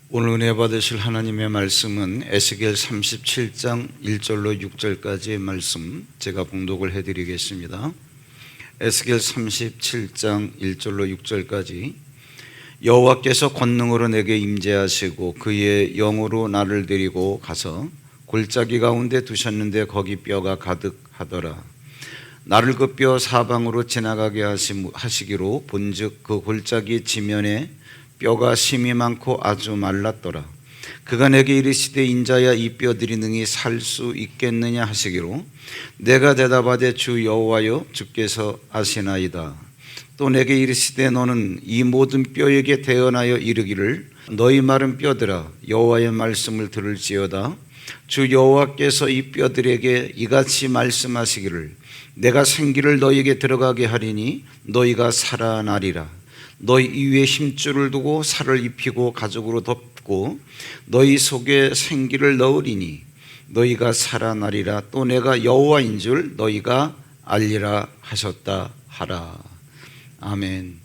오늘 은혜 받으실 하나님의 말씀은 에스겔 37장 1절로 6절까지의 말씀 제가 봉독을 해드리겠습니다. 에스겔 37장 1절로 6절까지. 여호와께서 권능으로 내게 임재하시고 그의 영으로 나를 데리고 가서 골짜기 가운데 두셨는데 거기 뼈가 가득하더라. 나를 그 뼈 사방으로 지나가게 하시기로 본즉 그 골짜기 지면에 뼈가 심이 많고 아주 말랐더라. 그가 내게 이르시되 인자야 이 뼈들이 능히 살 수 있겠느냐 하시기로 내가 대답하되 주 여호와여 주께서 아시나이다. 또 내게 이르시되 너는 이 모든 뼈에게 대언하여 이르기를 너희 마른 뼈들아 여호와의 말씀을 들을지어다. 주 여호와께서 이 뼈들에게 이같이 말씀하시기를 내가 생기를 너희에게 들어가게 하리니 너희가 살아나리라. 너희 이위에 힘줄을 두고 살을 입히고 가죽으로 덮고 너희 속에 생기를 넣으리니 너희가 살아나리라. 또 내가 여호와인 줄 너희가 알리라 하셨다 하라. 아멘.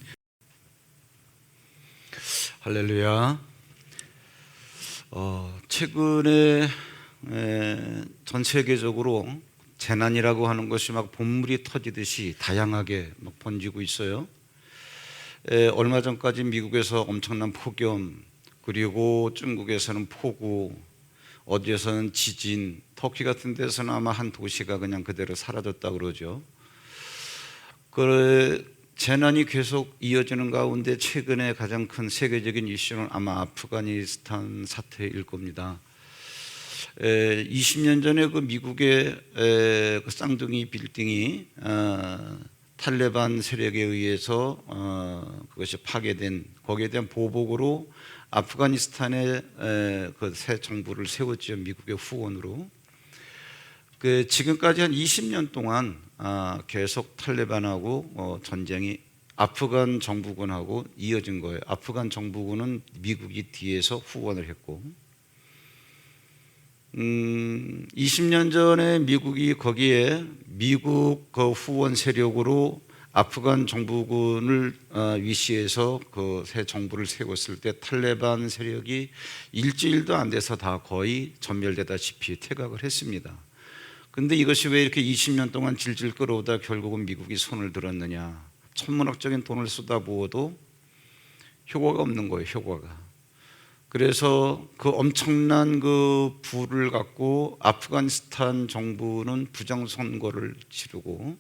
할렐루야. 최근에 전 세계적으로 재난이라고 하는 것이 막 본물이 터지듯이 다양하게 막 번지고 있어요. 얼마 전까지 미국에서 엄청난 폭염, 그리고 중국에서는 폭우, 어디에서는 지진, 터키 같은 데서는 아마 한 도시가 그냥 그대로 사라졌다 그러죠. 그 재난이 계속 이어지는 가운데 최근에 가장 큰 세계적인 이슈는 아마 아프가니스탄 사태일 겁니다. 20년 전에 그 미국의 그 쌍둥이 빌딩이 탈레반 세력에 의해서 그것이 파괴된, 거기에 대한 보복으로 아프가니스탄에 그 새 정부를 세웠죠. 미국의 후원으로. 그 지금까지 한 20년 동안 계속 탈레반하고 전쟁이 아프간 정부군하고 이어진 거예요. 아프간 정부군은 미국이 뒤에서 후원을 했고, 20년 전에 미국이 거기에 미국 그 후원 세력으로 아프간 정부군을 위시해서 그 새 정부를 세웠을 때 탈레반 세력이 일주일도 안 돼서 다 거의 전멸되다시피 퇴각을 했습니다. 근데 이것이 왜 이렇게 20년 동안 질질 끌어오다 결국은 미국이 손을 들었느냐? 천문학적인 돈을 쏟아부어도 효과가 없는 거예요, 효과가. 그래서 그 엄청난 그 부를 갖고 아프가니스탄 정부는 부정선거를 치르고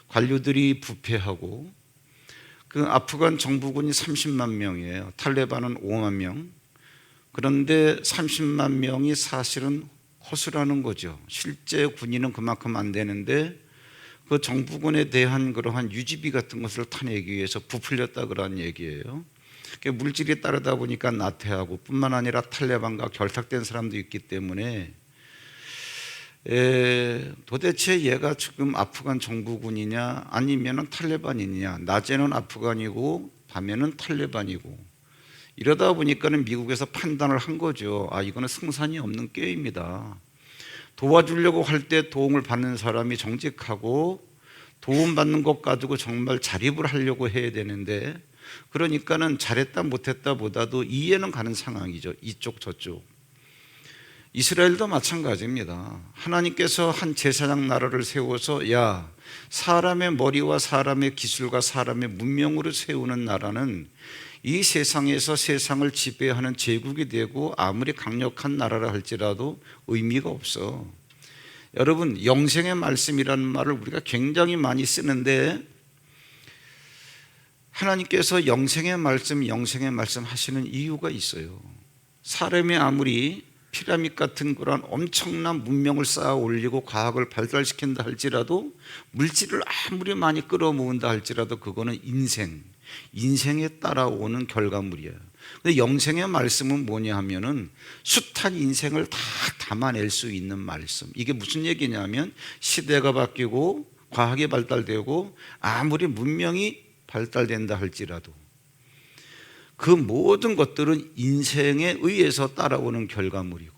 관료들이 부패하고, 그 아프간 정부군이 30만 명이에요. 탈레반은 5만 명. 그런데 30만 명이 사실은 허술하는 거죠. 실제 군인은 그만큼 안 되는데 그 정부군에 대한 그러한 유지비 같은 것을 타내기 위해서 부풀렸다 그런 얘기예요. 물질이 따르다 보니까 나태하고, 뿐만 아니라 탈레반과 결탁된 사람도 있기 때문에 도대체 얘가 지금 아프간 정부군이냐 아니면 탈레반이냐, 낮에는 아프간이고 밤에는 탈레반이고, 이러다 보니까는 미국에서 판단을 한 거죠. 이거는 승산이 없는 게임이다. 도와주려고 할 때 도움을 받는 사람이 정직하고 도움받는 것 가지고 정말 자립을 하려고 해야 되는데, 그러니까는 잘했다 못했다 보다도 이해는 가는 상황이죠. 이쪽 저쪽. 이스라엘도 마찬가지입니다. 하나님께서 한 제사장 나라를 세워서 야, 사람의 머리와 사람의 기술과 사람의 문명으로 세우는 나라는 이 세상에서 세상을 지배하는 제국이 되고 아무리 강력한 나라라 할지라도 의미가 없어. 여러분, 영생의 말씀이라는 말을 우리가 굉장히 많이 쓰는데 하나님께서 영생의 말씀 하시는 이유가 있어요. 사람이 아무리 피라밋 같은 그런 엄청난 문명을 쌓아 올리고 과학을 발달시킨다 할지라도, 물질을 아무리 많이 끌어모은다 할지라도 그거는 인생에 따라오는 결과물이에요. 근데 영생의 말씀은 뭐냐 하면은 숱한 인생을 다 담아낼 수 있는 말씀. 이게 무슨 얘기냐면 시대가 바뀌고 과학이 발달되고 아무리 문명이 발달된다 할지라도 그 모든 것들은 인생에 의해서 따라오는 결과물이고,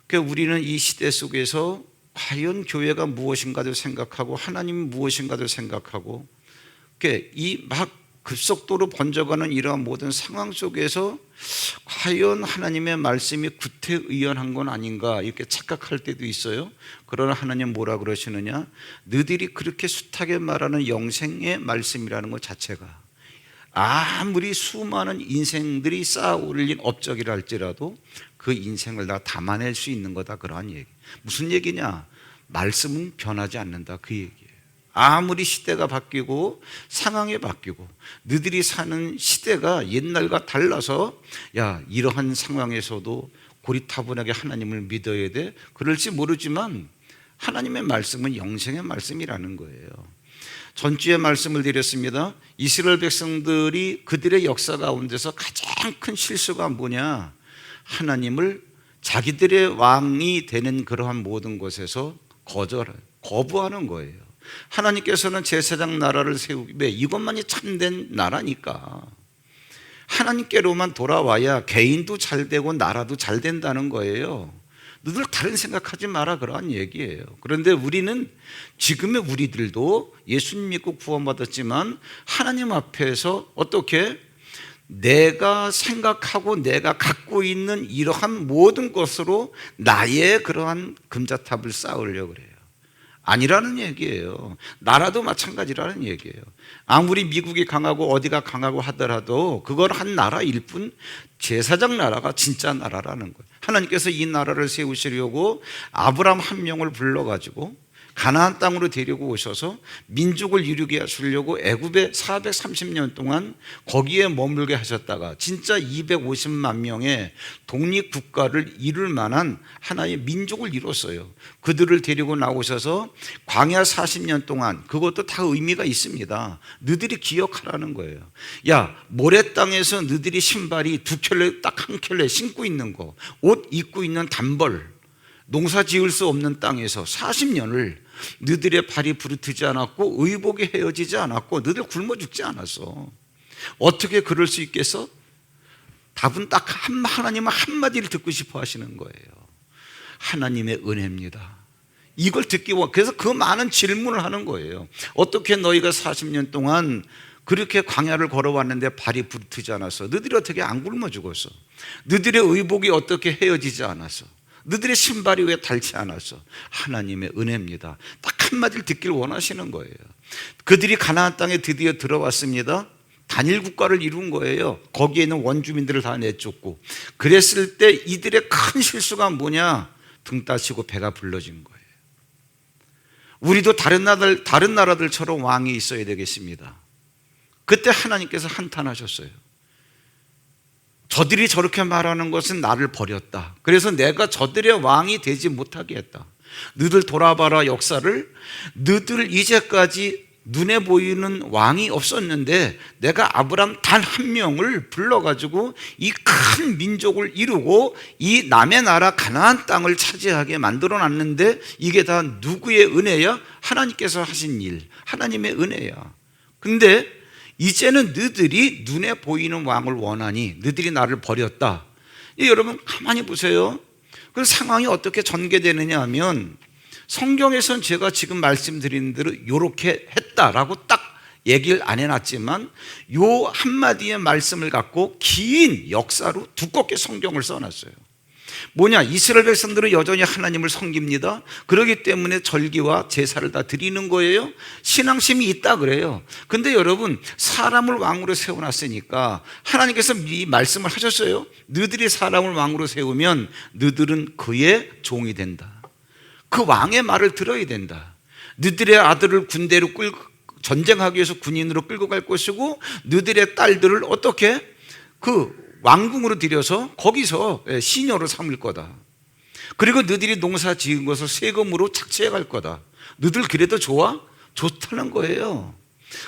그러니까 우리는 이 시대 속에서 과연 교회가 무엇인가도 생각하고 하나님이 무엇인가도 생각하고, 이 막 급속도로 번져가는 이러한 모든 상황 속에서 과연 하나님의 말씀이 구태의연한 건 아닌가 이렇게 착각할 때도 있어요. 그러나 하나님 뭐라 그러시느냐, 너희들이 그렇게 숱하게 말하는 영생의 말씀이라는 것 자체가 아무리 수많은 인생들이 쌓아 올린 업적이라 할지라도 그 인생을 다 담아낼 수 있는 거다, 그러한 얘기. 무슨 얘기냐? 말씀은 변하지 않는다, 그 얘기예요. 아무리 시대가 바뀌고 상황이 바뀌고 너희들이 사는 시대가 옛날과 달라서 야, 이러한 상황에서도 고리타분하게 하나님을 믿어야 돼, 그럴지 모르지만 하나님의 말씀은 영생의 말씀이라는 거예요. 전주에 말씀을 드렸습니다. 이스라엘 백성들이 그들의 역사 가운데서 가장 큰 실수가 뭐냐, 하나님을 자기들의 왕이 되는 그러한 모든 것에서 거부하는 거예요. 하나님께서는 제사장 나라를 세우기에 이것만이 참된 나라니까 하나님께로만 돌아와야 개인도 잘 되고 나라도 잘 된다는 거예요. 너들 다른 생각하지 마라, 그러한 얘기예요. 그런데 우리는 지금의 우리들도 예수님 믿고 구원받았지만 하나님 앞에서 어떻게 내가 생각하고 내가 갖고 있는 이러한 모든 것으로 나의 그러한 금자탑을 쌓으려고 그래요. 아니라는 얘기예요. 나라도 마찬가지라는 얘기예요. 아무리 미국이 강하고 어디가 강하고 하더라도 그건 한 나라일 뿐, 제사장 나라가 진짜 나라라는 거예요. 하나님께서 이 나라를 세우시려고 아브라함 한 명을 불러가지고 가나안 땅으로 데리고 오셔서 민족을 이루게 하시려고 애굽에 430년 동안 거기에 머물게 하셨다가 진짜 250만 명의 독립국가를 이룰 만한 하나의 민족을 이뤘어요. 그들을 데리고 나오셔서 광야 40년 동안, 그것도 다 의미가 있습니다. 너희들이 기억하라는 거예요. 야, 모래 땅에서 너희들이 신발이 두 켤레, 딱 한 켤레 신고 있는 거, 옷 입고 있는 단벌, 농사 지을 수 없는 땅에서 40년을 너희들의 발이 부르트지 않았고 의복이 헤어지지 않았고 너희들 굶어 죽지 않았어. 어떻게 그럴 수 있겠어? 답은 딱 하나님은 한마디를 듣고 싶어 하시는 거예요. 하나님의 은혜입니다. 이걸 듣기 위해, 그래서 그 많은 질문을 하는 거예요. 어떻게 너희가 40년 동안 그렇게 광야를 걸어왔는데 발이 부르트지 않았어? 너희들이 어떻게 안 굶어 죽었어? 너희들의 의복이 어떻게 헤어지지 않았어? 너희들의 신발이 왜 닳지 않았어? 하나님의 은혜입니다. 딱 한마디를 듣길 원하시는 거예요. 그들이 가나안 땅에 드디어 들어왔습니다. 단일 국가를 이룬 거예요. 거기에 있는 원주민들을 다 내쫓고. 그랬을 때 이들의 큰 실수가 뭐냐? 등 따시고 배가 불러진 거예요. 우리도 다른 나라들처럼 왕이 있어야 되겠습니다. 그때 하나님께서 한탄하셨어요. 저들이 저렇게 말하는 것은 나를 버렸다. 그래서 내가 저들의 왕이 되지 못하게 했다. 너희들 돌아봐라, 역사를. 너희들 이제까지 눈에 보이는 왕이 없었는데 내가 아브라함 단 한 명을 불러가지고 이 큰 민족을 이루고 이 남의 나라 가나안 땅을 차지하게 만들어놨는데 이게 다 누구의 은혜야? 하나님께서 하신 일, 하나님의 은혜야. 근데 이제는 너희들이 눈에 보이는 왕을 원하니 너희들이 나를 버렸다. 여러분 가만히 보세요. 그 상황이 어떻게 전개되느냐 하면 성경에서는 제가 지금 말씀드린 대로 이렇게 했다라고 딱 얘기를 안 해놨지만 요 한마디의 말씀을 갖고 긴 역사로 두껍게 성경을 써놨어요. 뭐냐? 이스라엘 백성들은 여전히 하나님을 섬깁니다. 그렇기 때문에 절기와 제사를 다 드리는 거예요. 신앙심이 있다 그래요. 근데 여러분, 사람을 왕으로 세워놨으니까 하나님께서 이 말씀을 하셨어요. 너희들이 사람을 왕으로 세우면 너희들은 그의 종이 된다. 그 왕의 말을 들어야 된다. 너희들의 아들을 군대로 전쟁하기 위해서 군인으로 끌고 갈 것이고 너희들의 딸들을 어떻게 왕궁으로 들여서 거기서 시녀로 삼을 거다. 그리고 너희들이 농사 지은 것을 세금으로 착취해 갈 거다. 너희들 그래도 좋아? 좋다는 거예요.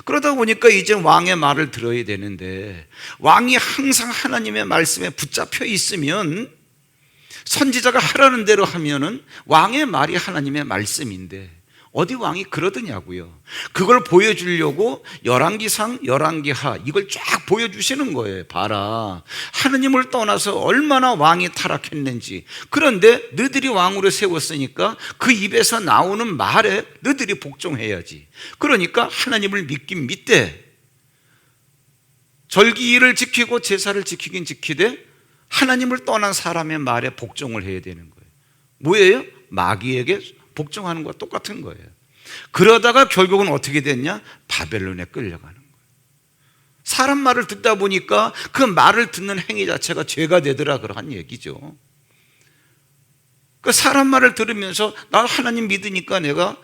그러다 보니까 이제 왕의 말을 들어야 되는데 왕이 항상 하나님의 말씀에 붙잡혀 있으면 선지자가 하라는 대로 하면은 왕의 말이 하나님의 말씀인데 어디 왕이 그러더냐고요. 그걸 보여주려고 열왕기상, 열왕기하 이걸 쫙 보여주시는 거예요. 봐라, 하느님을 떠나서 얼마나 왕이 타락했는지. 그런데 너희들이 왕으로 세웠으니까 그 입에서 나오는 말에 너희들이 복종해야지. 그러니까 하나님을 믿긴 믿되 절기를 지키고 제사를 지키긴 지키되 하나님을 떠난 사람의 말에 복종을 해야 되는 거예요. 뭐예요? 마귀에게 복종하는 것과 똑같은 거예요. 그러다가 결국은 어떻게 됐냐? 바벨론에 끌려가는 거예요. 사람 말을 듣다 보니까 그 말을 듣는 행위 자체가 죄가 되더라 그런 얘기죠. 그 사람 말을 들으면서 나 하나님 믿으니까 내가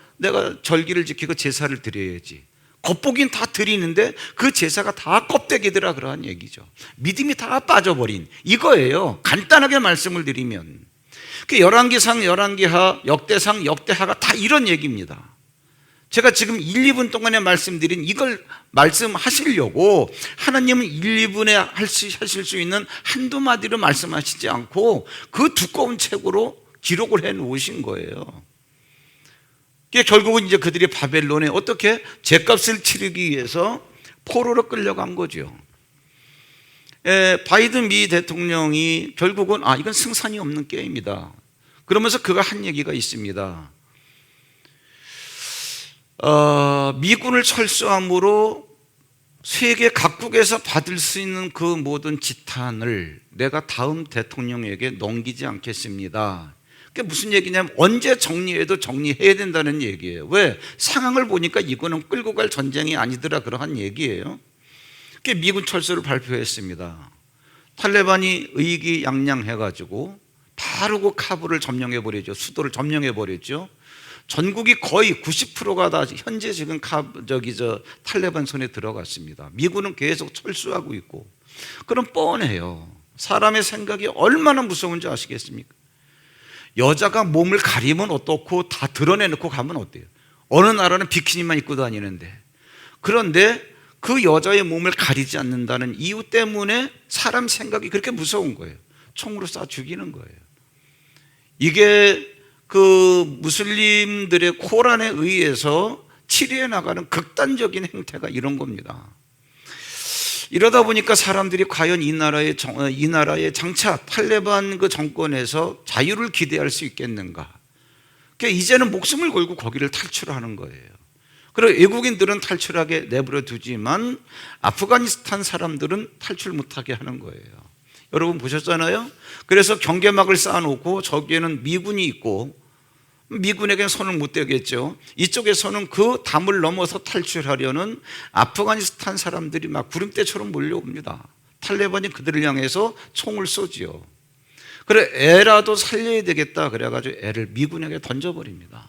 절기를 지키고 제사를 드려야지. 겉보긴 다 드리는데 그 제사가 다 껍데기더라 그러한 얘기죠. 믿음이 다 빠져버린 이거예요. 간단하게 말씀을 드리면 열왕기상, 열왕기하, 역대상, 역대하가 다 이런 얘기입니다. 제가 지금 1, 2분 동안에 말씀드린 이걸 말씀하시려고 하나님은 1, 2분에 하실 수 있는 한두 마디로 말씀하시지 않고 그 두꺼운 책으로 기록을 해 놓으신 거예요. 결국은 이제 그들이 바벨론에 어떻게 죗값을 치르기 위해서 포로로 끌려간 거죠. 바이든 미 대통령이 결국은 이건 승산이 없는 게임이다 그러면서 그가 한 얘기가 있습니다. 미군을 철수함으로 세계 각국에서 받을 수 있는 그 모든 지탄을 내가 다음 대통령에게 넘기지 않겠습니다. 그게 무슨 얘기냐면 언제 정리해도 정리해야 된다는 얘기예요. 왜? 상황을 보니까 이거는 끌고 갈 전쟁이 아니더라 그러한 얘기예요. 그게 미군 철수를 발표했습니다. 탈레반이 의기양양해가지고 바로 그 카불을 점령해버렸죠. 수도를 점령해버렸죠. 전국이 거의 90%가 다 현재 지금 탈레반 손에 들어갔습니다. 미군은 계속 철수하고 있고. 그럼 뻔해요. 사람의 생각이 얼마나 무서운지 아시겠습니까? 여자가 몸을 가리면 어떻고 다 드러내놓고 가면 어때요? 어느 나라는 비키니만 입고 다니는데, 그런데 그 여자의 몸을 가리지 않는다는 이유 때문에 사람 생각이 그렇게 무서운 거예요. 총으로 쏴 죽이는 거예요. 이게 그 무슬림들의 코란에 의해서 치리해 나가는 극단적인 행태가 이런 겁니다. 이러다 보니까 사람들이 과연 이 나라의 장차 탈레반 그 정권에서 자유를 기대할 수 있겠는가? 그러니까 이제는 목숨을 걸고 거기를 탈출하는 거예요. 그리고 외국인들은 탈출하게 내버려 두지만 아프가니스탄 사람들은 탈출 못하게 하는 거예요. 여러분 보셨잖아요? 그래서 경계막을 쌓아놓고 저기에는 미군이 있고 미군에게는 손을 못 대겠죠. 이쪽에서는 그 담을 넘어서 탈출하려는 아프가니스탄 사람들이 막 구름대처럼 몰려옵니다. 탈레반이 그들을 향해서 총을 쏘지요. 그래 애라도 살려야 되겠다 그래가지고 애를 미군에게 던져버립니다.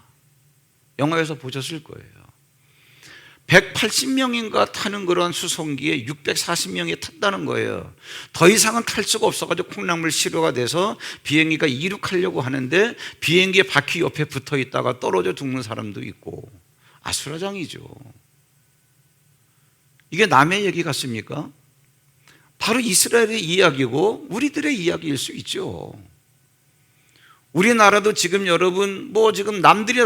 영화에서 보셨을 거예요. 180명인가 타는 그런 수송기에 640명이 탔다는 거예요. 더 이상은 탈 수가 없어가지고 콩나물 시료가 돼서 비행기가 이륙하려고 하는데 비행기의 바퀴 옆에 붙어 있다가 떨어져 죽는 사람도 있고 아수라장이죠. 이게 남의 얘기 같습니까? 바로 이스라엘의 이야기고 우리들의 이야기일 수 있죠. 우리나라도 지금 여러분 지금 남들이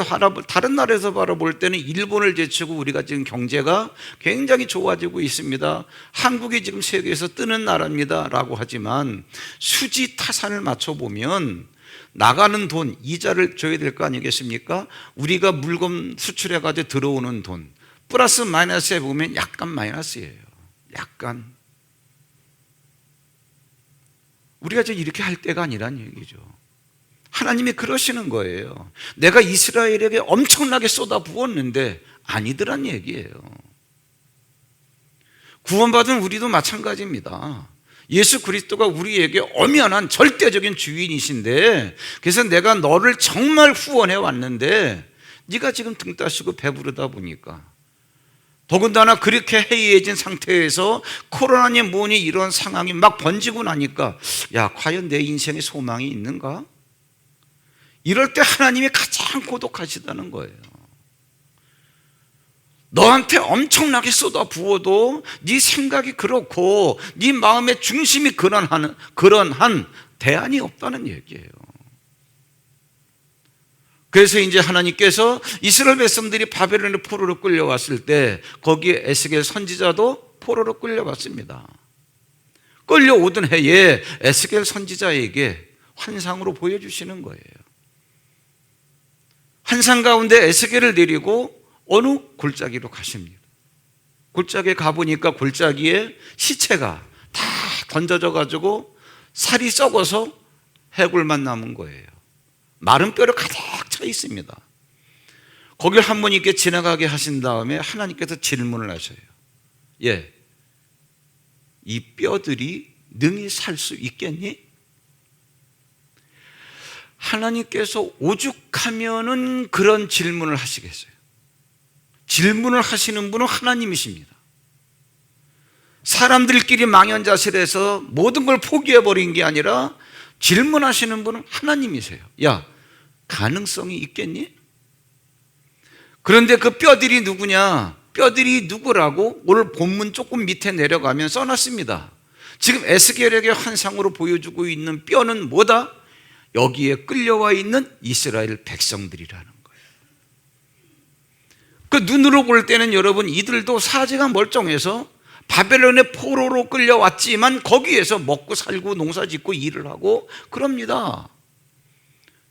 다른 나라에서 바라볼 때는 일본을 제치고 우리가 지금 경제가 굉장히 좋아지고 있습니다. 한국이 지금 세계에서 뜨는 나라입니다 라고 하지만 수지 타산을 맞춰보면 나가는 돈, 이자를 줘야 될 거 아니겠습니까? 우리가 물건 수출해가지고 들어오는 돈 플러스 마이너스에 보면 약간 마이너스예요. 약간. 우리가 지금 이렇게 할 때가 아니란 얘기죠. 하나님이 그러시는 거예요. 내가 이스라엘에게 엄청나게 쏟아부었는데 아니더란 얘기예요. 구원받은 우리도 마찬가지입니다. 예수 그리스도가 우리에게 엄연한 절대적인 주인이신데 그래서 내가 너를 정말 후원해 왔는데 네가 지금 등 따시고 배부르다 보니까 더군다나 그렇게 해이해진 상태에서 코로나니 뭐니 이런 상황이 막 번지고 나니까 과연 내 인생에 소망이 있는가? 이럴 때 하나님이 가장 고독하시다는 거예요. 너한테 엄청나게 쏟아 부어도 네 생각이 그렇고 네 마음의 중심이 그런 한 대안이 없다는 얘기예요. 그래서 이제 하나님께서 이스라엘 백성들이 바벨론의 포로로 끌려왔을 때 거기에 에스겔 선지자도 포로로 끌려갔습니다. 끌려오던 해에 에스겔 선지자에게 환상으로 보여주시는 거예요. 환상 가운데 에스겔을 데리고 어느 골짜기로 가십니다. 골짜기에 가보니까 골짜기에 시체가 다 던져져 가지고 살이 썩어서 해골만 남은 거예요. 마른 뼈로 가득 차 있습니다. 거길 한 번 이렇게 지나가게 하신 다음에 하나님께서 질문을 하셔요. 예, 이 뼈들이 능히 살 수 있겠니? 하나님께서 오죽하면은 그런 질문을 하시겠어요? 질문을 하시는 분은 하나님이십니다. 사람들끼리 망연자실해서 모든 걸 포기해버린 게 아니라 질문하시는 분은 하나님이세요. 야, 가능성이 있겠니? 그런데 그 뼈들이 누구냐? 뼈들이 누구라고 오늘 본문 조금 밑에 내려가면 써놨습니다. 지금 에스겔에게 환상으로 보여주고 있는 뼈는 뭐다? 여기에 끌려와 있는 이스라엘 백성들이라는 거예요. 그 눈으로 볼 때는 여러분 이들도 사지가 멀쩡해서 바벨론의 포로로 끌려왔지만 거기에서 먹고 살고 농사 짓고 일을 하고 그럽니다.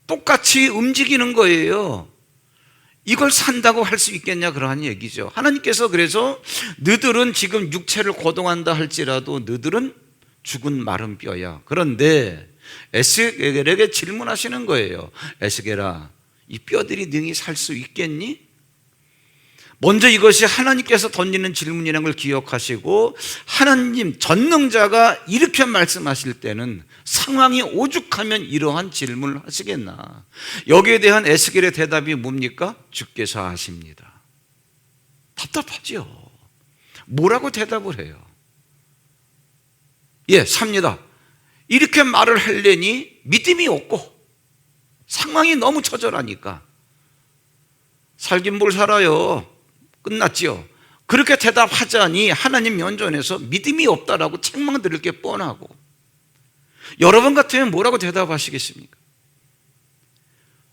똑같이 움직이는 거예요. 이걸 산다고 할 수 있겠냐 그러한 얘기죠. 하나님께서 그래서 너들은 지금 육체를 고동한다 할지라도 너들은 죽은 마른 뼈야. 그런데 에스겔에게 질문하시는 거예요. 에스겔아, 이 뼈들이 능히 살 수 있겠니? 먼저 이것이 하나님께서 던지는 질문이라는 걸 기억하시고, 하나님 전능자가 이렇게 말씀하실 때는 상황이 오죽하면 이러한 질문을 하시겠나. 여기에 대한 에스겔의 대답이 뭡니까? 주께서 아십니다. 답답하지요. 뭐라고 대답을 해요? 예, 삽니다. 이렇게 말을 하려니 믿음이 없고 상황이 너무 처절하니까 살긴 뭘 살아요. 끝났지요. 그렇게 대답하자니 하나님 면전에서 믿음이 없다라고 책망 들을 게 뻔하고, 여러분 같으면 뭐라고 대답하시겠습니까?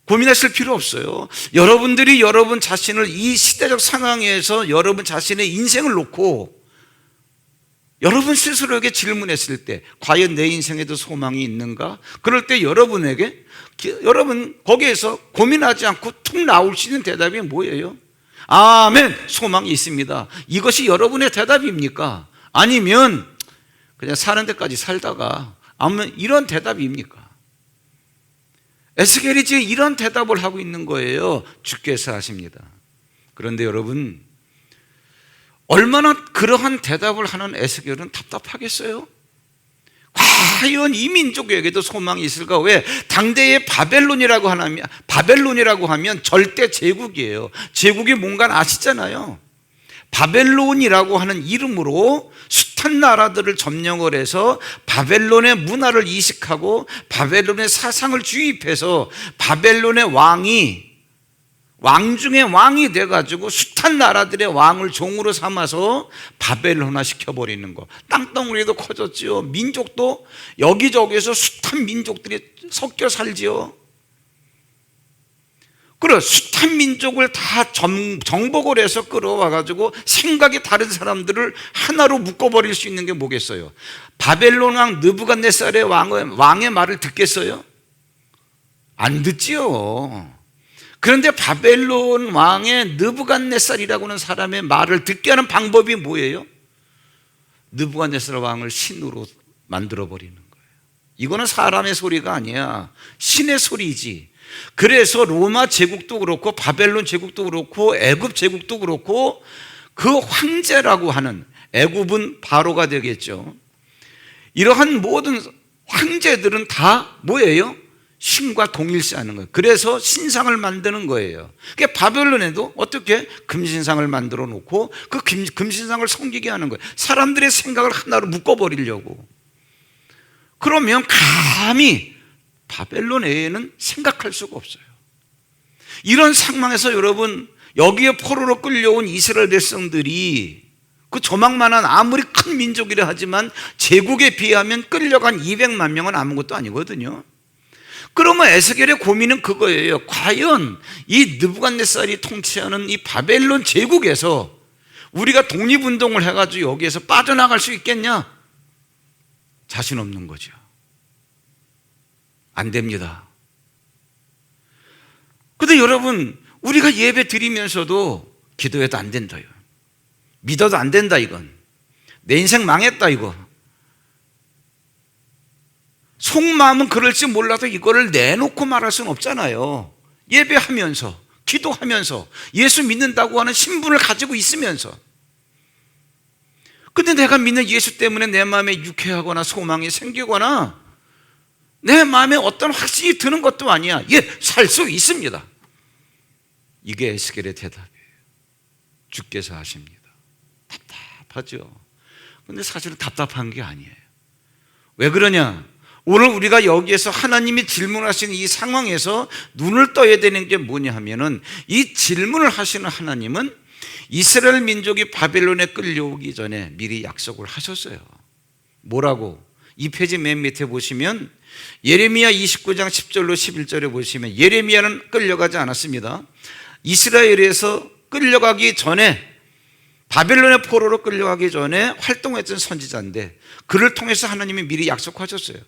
고민하실 필요 없어요. 여러분들이 여러분 자신을 이 시대적 상황에서 여러분 자신의 인생을 놓고 여러분 스스로에게 질문했을 때 과연 내 인생에도 소망이 있는가? 그럴 때 여러분에게, 여러분 거기에서 고민하지 않고 툭 나올 수 있는 대답이 뭐예요? 아멘, 소망이 있습니다. 이것이 여러분의 대답입니까? 아니면 그냥 사는 데까지 살다가 아멘, 이런 대답입니까? 에스겔이 지금 이런 대답을 하고 있는 거예요. 주께서 하십니다. 그런데 여러분, 얼마나 그러한 대답을 하는 에스겔은 답답하겠어요? 과연 이 민족에게도 소망이 있을까? 왜? 당대의 바벨론이라고 하면 절대 제국이에요. 제국이 뭔가 아시잖아요. 바벨론이라고 하는 이름으로 숱한 나라들을 점령을 해서 바벨론의 문화를 이식하고 바벨론의 사상을 주입해서 바벨론의 왕 중에 왕이 돼가지고 숱한 나라들의 왕을 종으로 삼아서 바벨론화 시켜버리는 거. 땅덩어리도 커졌지요. 민족도 여기저기에서 숱한 민족들이 섞여 살지요. 그래, 숱한 민족을 다 정복을 해서 끌어와가지고 생각이 다른 사람들을 하나로 묶어버릴 수 있는 게 뭐겠어요? 바벨론 왕 느부갓네살의 왕의 말을 듣겠어요? 안 듣지요. 그런데 바벨론 왕의 느부갓네살이라고 하는 사람의 말을 듣게 하는 방법이 뭐예요? 느부갓네살 왕을 신으로 만들어버리는 거예요. 이거는 사람의 소리가 아니야. 신의 소리지. 그래서 로마 제국도 그렇고 바벨론 제국도 그렇고 애굽 제국도 그렇고 그 황제라고 하는, 애굽은 바로가 되겠죠. 이러한 모든 황제들은 다 뭐예요? 신과 동일시하는 거예요. 그래서 신상을 만드는 거예요. 그러니까 바벨론에도 어떻게 금신상을 만들어 놓고 그 금신상을 섬기게 하는 거예요. 사람들의 생각을 하나로 묶어버리려고. 그러면 감히 바벨론 외에는 생각할 수가 없어요. 이런 상황에서 여러분, 여기에 포로로 끌려온 이스라엘 백성들이 그 조망만한 아무리 큰 민족이라 하지만 제국에 비하면 끌려간 200만 명은 아무것도 아니거든요. 그러면 에스겔의 고민은 그거예요. 과연 이 느부갓네살이 통치하는 이 바벨론 제국에서 우리가 독립운동을 해가지고 여기에서 빠져나갈 수 있겠냐? 자신 없는 거죠. 안 됩니다. 근데 여러분, 우리가 예배 드리면서도 기도해도 안 된다요. 믿어도 안 된다, 이건. 내 인생 망했다, 이거. 속마음은 그럴지 몰라도 이거를 내놓고 말할 수는 없잖아요. 예배하면서, 기도하면서, 예수 믿는다고 하는 신분을 가지고 있으면서. 근데 내가 믿는 예수 때문에 내 마음에 유쾌하거나 소망이 생기거나 내 마음에 어떤 확신이 드는 것도 아니야. 예, 살 수 있습니다. 이게 에스겔의 대답이에요. 주께서 하십니다. 답답하죠. 근데 사실은 답답한 게 아니에요. 왜 그러냐? 오늘 우리가 여기에서 하나님이 질문하시는 이 상황에서 눈을 떠야 되는 게 뭐냐 하면은, 이 질문을 하시는 하나님은 이스라엘 민족이 바벨론에 끌려오기 전에 미리 약속을 하셨어요. 뭐라고? 이 페이지 맨 밑에 보시면 예레미야 29장 10절로 11절에 보시면, 예레미야는 끌려가지 않았습니다. 이스라엘에서 끌려가기 전에, 바벨론의 포로로 끌려가기 전에 활동했던 선지자인데, 그를 통해서 하나님이 미리 약속하셨어요.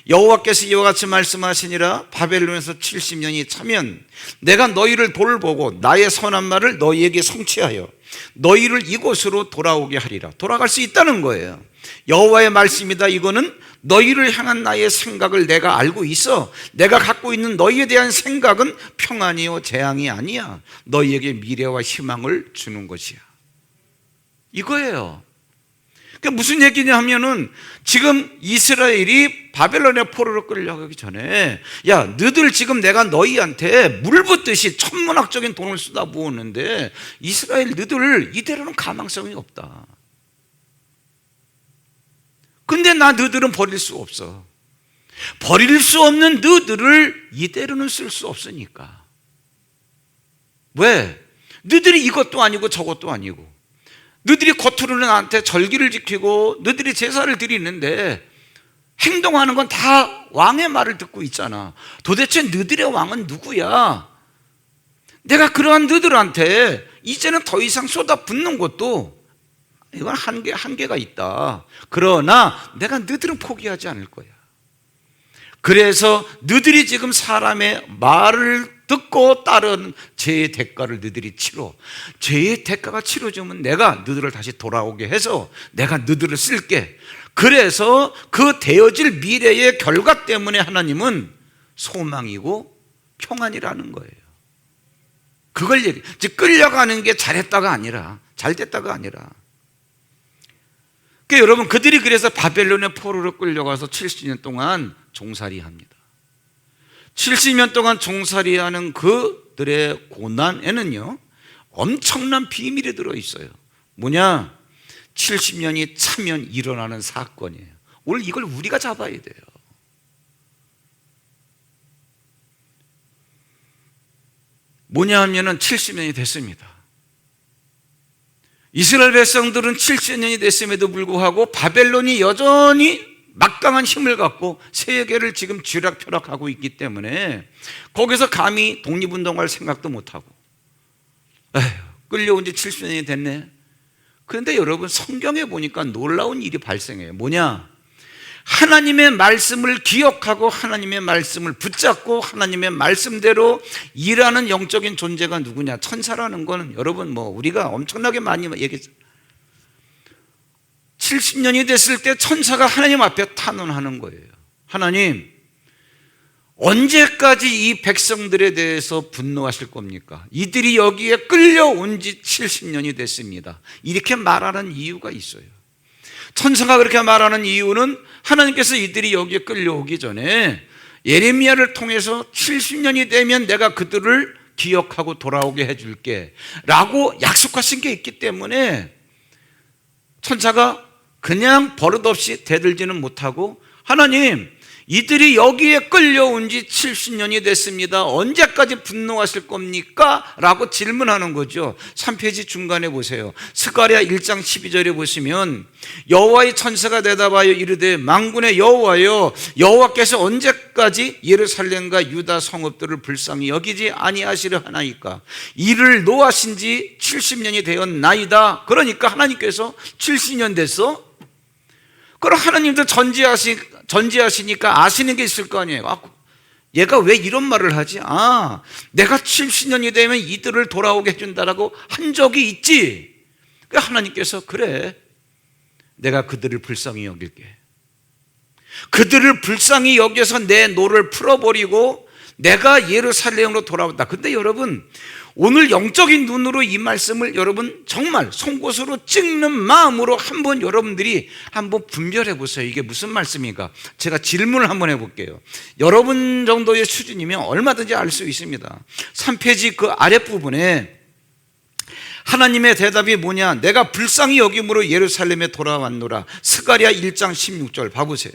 여호와께서 이와 같이 말씀하시니라, 바벨론에서 70년이 차면 내가 너희를 돌보고 나의 선한 말을 너희에게 성취하여 너희를 이곳으로 돌아오게 하리라. 돌아갈 수 있다는 거예요. 여호와의 말씀이다. 이거는 너희를 향한 나의 생각을 내가 알고 있어. 내가 갖고 있는 너희에 대한 생각은 평안이요 재앙이 아니야. 너희에게 미래와 희망을 주는 것이야. 이거예요. 그러니까 무슨 얘기냐 하면은, 지금 이스라엘이 바벨론의 포로로 끌려가기 전에, 야, 너희들 지금 내가 너희한테 물 붓듯이 천문학적인 돈을 쏟아부었는데 이스라엘 너희들 이대로는 가망성이 없다. 근데 너희들은 버릴 수 없어. 버릴 수 없는 너희들을 이대로는 쓸 수 없으니까. 왜? 너희들이 이것도 아니고 저것도 아니고, 너희들이 겉으로는 나한테 절기를 지키고 너희들이 제사를 드리는데 행동하는 건 다 왕의 말을 듣고 있잖아. 도대체 너희들의 왕은 누구야? 내가 그러한 너희들한테 이제는 더 이상 쏟아붓는 것도 이건 한계가 있다. 그러나 내가 너희들은 포기하지 않을 거야. 그래서 너희들이 지금 사람의 말을 듣고 따른 죄의 대가를 너희들이 치러, 죄의 대가가 치러지면 내가 너희들을 다시 돌아오게 해서 내가 너희들을 쓸게. 그래서 그 되어질 미래의 결과 때문에 하나님은 소망이고 평안이라는 거예요. 그걸 즉 끌려가는 게 잘했다가 아니라, 잘됐다가 아니라. 그러니까 여러분, 그들이 그래서 바벨론의 포로로 끌려가서 70년 동안 종살이합니다. 70년 동안 종살이하는 그들의 고난에는요, 엄청난 비밀이 들어있어요. 뭐냐? 70년이 차면 일어나는 사건이에요. 오늘 이걸 우리가 잡아야 돼요. 뭐냐 하면은 70년이 됐습니다. 이스라엘 백성들은 70년이 됐음에도 불구하고 바벨론이 여전히 막강한 힘을 갖고 세계를 지금 쥐락펴락하고 있기 때문에 거기서 감히 독립운동할 생각도 못하고, 에휴, 끌려온 지 70년이 됐네. 그런데 여러분, 성경에 보니까 놀라운 일이 발생해요. 뭐냐? 하나님의 말씀을 기억하고 하나님의 말씀을 붙잡고 하나님의 말씀대로 일하는 영적인 존재가 누구냐? 천사라는 거는 여러분, 우리가 엄청나게 많이 얘기했죠. 70년이 됐을 때 천사가 하나님 앞에 탄원하는 거예요. 하나님, 언제까지 이 백성들에 대해서 분노하실 겁니까? 이들이 여기에 끌려온 지 70년이 됐습니다. 이렇게 말하는 이유가 있어요. 천사가 그렇게 말하는 이유는 하나님께서 이들이 여기에 끌려오기 전에 예레미야를 통해서 70년이 되면 내가 그들을 기억하고 돌아오게 해줄게 라고 약속하신 게 있기 때문에 천사가 그냥 버릇없이 대들지는 못하고, 하나님, 이들이 여기에 끌려온 지 70년이 됐습니다. 언제까지 분노하실 겁니까? 라고 질문하는 거죠. 3페이지 중간에 보세요. 스가랴 1장 12절에 보시면, 여호와의 천사가 대답하여 이르되, 만군의 여호와여, 여호와께서 언제까지 예루살렘과 유다 성읍들을 불쌍히 여기지 아니하시려 하나이까? 이를 노하신 지 70년이 되었나이다. 그러니까 하나님께서 70년 됐어? 그럼 하나님도 전지하시니까 아시는 게 있을 거 아니에요. 얘가 왜 이런 말을 하지? 내가 70년이 되면 이들을 돌아오게 해준다라고 한 적이 있지. 하나님께서 그래, 내가 그들을 불쌍히 여길게. 그들을 불쌍히 여겨서 내 노를 풀어버리고 내가 예루살렘으로 돌아왔다. 근데 여러분, 오늘 영적인 눈으로 이 말씀을 여러분 정말 송곳으로 찍는 마음으로 한번 여러분들이 한번 분별해 보세요. 이게 무슨 말씀인가? 제가 질문을 한번 해볼게요. 여러분 정도의 수준이면 얼마든지 알 수 있습니다. 3페이지 그 아랫부분에 하나님의 대답이 뭐냐? 내가 불쌍히 여김으로 예루살렘에 돌아왔노라. 스가랴 1장 16절 봐보세요.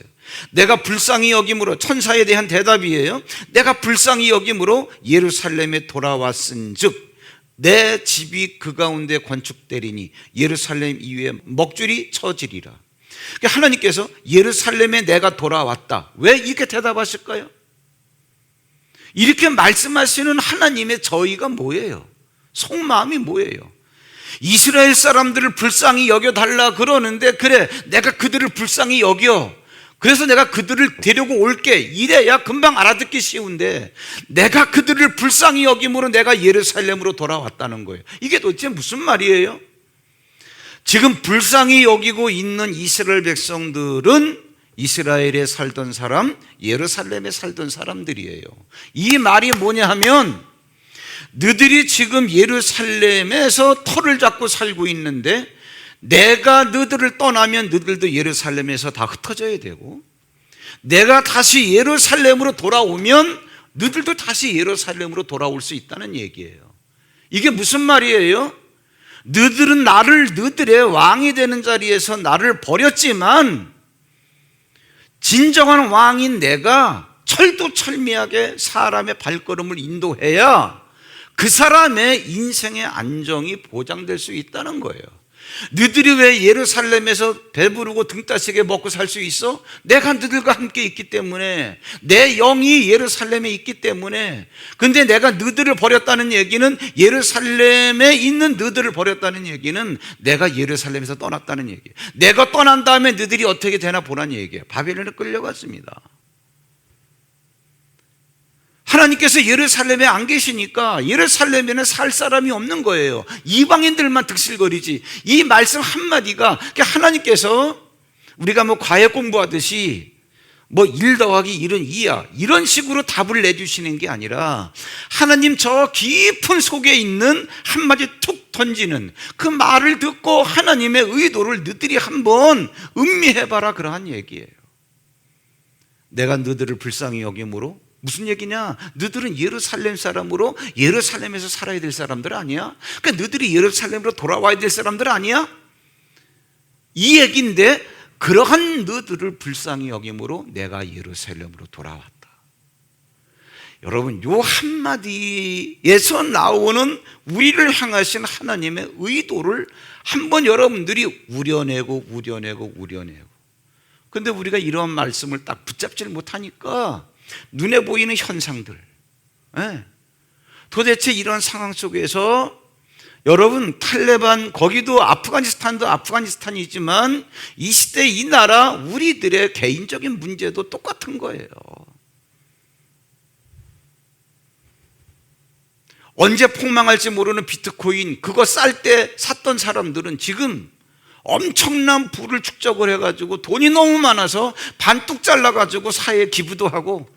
내가 불쌍히 여김으로, 천사에 대한 대답이에요. 내가 불쌍히 여김으로 예루살렘에 돌아왔은즉 내 집이 그 가운데 건축되리니 예루살렘 이외에 먹줄이 처지리라. 하나님께서 예루살렘에 내가 돌아왔다. 왜 이렇게 대답하실까요? 이렇게 말씀하시는 하나님의 저희가 뭐예요? 속마음이 뭐예요? 이스라엘 사람들을 불쌍히 여겨달라 그러는데, 그래, 내가 그들을 불쌍히 여겨, 그래서 내가 그들을 데리고 올게, 이래야 금방 알아듣기 쉬운데 내가 그들을 불쌍히 여김으로 내가 예루살렘으로 돌아왔다는 거예요. 이게 도대체 무슨 말이에요? 지금 불쌍히 여기고 있는 이스라엘 백성들은 이스라엘에 살던 사람, 예루살렘에 살던 사람들이에요. 이 말이 뭐냐 하면, 너희들이 지금 예루살렘에서 터를 잡고 살고 있는데 내가 너희들을 떠나면 너희들도 예루살렘에서 다 흩어져야 되고, 내가 다시 예루살렘으로 돌아오면 너희들도 다시 예루살렘으로 돌아올 수 있다는 얘기예요. 이게 무슨 말이에요? 너희들은 나를, 너희들의 왕이 되는 자리에서 나를 버렸지만 진정한 왕인 내가 철두철미하게 사람의 발걸음을 인도해야 그 사람의 인생의 안정이 보장될 수 있다는 거예요. 너희들이 왜 예루살렘에서 배부르고 등 따시게 먹고 살 수 있어? 내가 너희들과 함께 있기 때문에, 내 영이 예루살렘에 있기 때문에. 근데 내가 너희들을 버렸다는 얘기는, 예루살렘에 있는 너희들을 버렸다는 얘기는 내가 예루살렘에서 떠났다는 얘기예요. 내가 떠난 다음에 너희들이 어떻게 되나 보라는 얘기예요. 바벨론에 끌려갔습니다. 하나님께서 예루살렘에 안 계시니까 예루살렘에는 살 사람이 없는 거예요. 이방인들만 득실거리지. 이 말씀 한마디가, 하나님께서 우리가 뭐 과외 공부하듯이 뭐 1 더하기 1은 2야 이런 식으로 답을 내주시는 게 아니라, 하나님 저 깊은 속에 있는 한마디 툭 던지는 그 말을 듣고 하나님의 의도를 너희들이 한번 음미해봐라, 그러한 얘기예요. 내가 너희들을 불쌍히 여김으로, 무슨 얘기냐? 너희들은 예루살렘 사람으로 예루살렘에서 살아야 될 사람들 아니야? 그러니까 너희들이 예루살렘으로 돌아와야 될 사람들 아니야? 이 얘기인데, 그러한 너희들을 불쌍히 여김으로 내가 예루살렘으로 돌아왔다. 여러분, 요 한마디에서 나오는 우리를 향하신 하나님의 의도를 한번 여러분들이 우려내고 근데 우리가 이런 말씀을 딱 붙잡지를 못하니까 눈에 보이는 현상들, 도대체 이런 상황 속에서 여러분, 탈레반, 거기도 아프가니스탄도 아프가니스탄이지만 이 시대 이 나라 우리들의 개인적인 문제도 똑같은 거예요. 언제 폭망할지 모르는 비트코인, 그거 쌀 때 샀던 사람들은 지금 엄청난 부를 축적을 해가지고 돈이 너무 많아서 반뚝 잘라가지고 사회에 기부도 하고,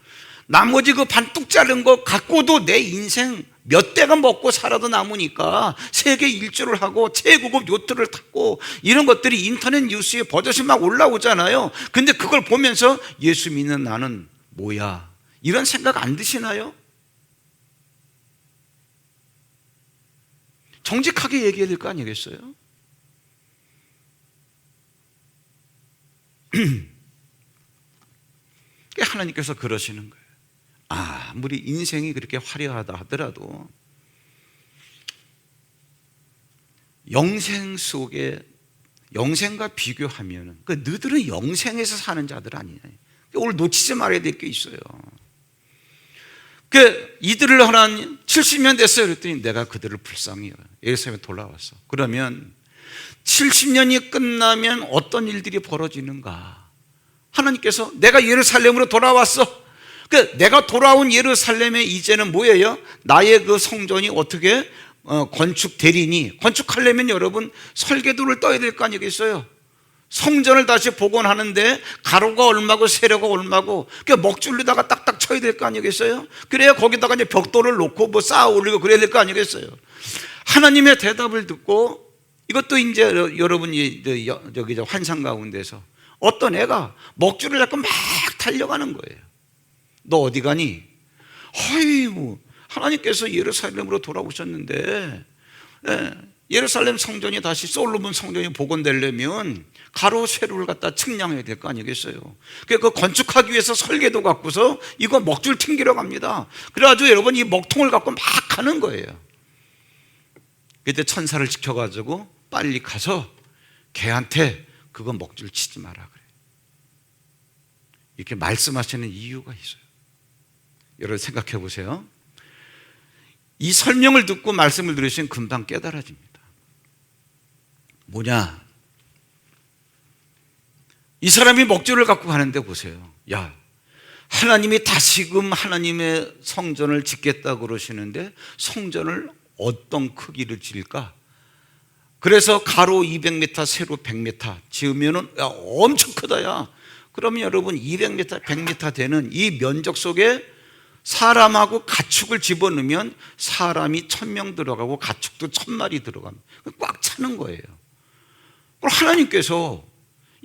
나머지 그 반뚝 자른 거 갖고도 내 인생 몇 대가 먹고 살아도 남으니까 세계 일주를 하고 최고급 요트를 타고, 이런 것들이 인터넷 뉴스에 버젓이 막 올라오잖아요. 근데 그걸 보면서 예수 믿는 나는 뭐야, 이런 생각 안 드시나요? 정직하게 얘기해야 될 거 아니겠어요? 하나님께서 그러시는 거예요. 아무리 인생이 그렇게 화려하다 하더라도 영생 속에, 영생과 비교하면 너희들은 영생에서 사는 자들 아니냐. 오늘 놓치지 말아야 될 게 있어요. 이들을 한 70년 됐어요. 그랬더니 내가 그들을 불쌍히 예루살렘에 돌아왔어. 그러면 70년이 끝나면 어떤 일들이 벌어지는가? 하나님께서 내가 예루살렘으로 돌아왔어. 내가 돌아온 예루살렘에 이제는 뭐예요? 나의 그 성전이 어떻게 건축 대리인이 건축하려면 여러분 설계도를 떠야 될 거 아니겠어요? 성전을 다시 복원하는데 가로가 얼마고 세로가 얼마고 그 먹줄로다가 딱딱 쳐야 될 거 아니겠어요? 그래야 거기다가 이제 벽돌을 놓고 뭐 쌓아 올리고 그래야 될 거 아니겠어요? 하나님의 대답을 듣고 이것도 이제 여러분이 저기 환상 가운데서 어떤 애가 먹줄을 잡고 막 달려가는 거예요. 너 어디 가니? 어이, 하나님께서 예루살렘으로 돌아오셨는데 예루살렘 성전이 다시 솔로몬 성전이 복원되려면 가로 세로를 갖다 측량해야 될 거 아니겠어요? 그 건축하기 위해서 설계도 갖고서 이거 먹줄 튕기러 갑니다. 그래가지고 여러분 이 먹통을 갖고 막 가는 거예요. 그때 천사를 지켜가지고 빨리 가서 걔한테 그거 먹줄 치지 마라 그래. 이렇게 말씀하시는 이유가 있어요. 여러분 생각해 보세요. 이 설명을 듣고 말씀을 들으시면 금방 깨달아집니다. 뭐냐? 이 사람이 먹줄을 갖고 가는데 보세요. 야, 하나님이 다시금 하나님의 성전을 짓겠다고 그러시는데 성전을 어떤 크기를 지을까? 그래서 가로 200m, 세로 100m 지으면은 야, 엄청 크다 야. 그러면 여러분 200m, 100m 되는 이 면적 속에 사람하고 가축을 집어넣으면 사람이 1000명 들어가고 가축도 1000마리 들어갑니다. 꽉 차는 거예요. 그럼 하나님께서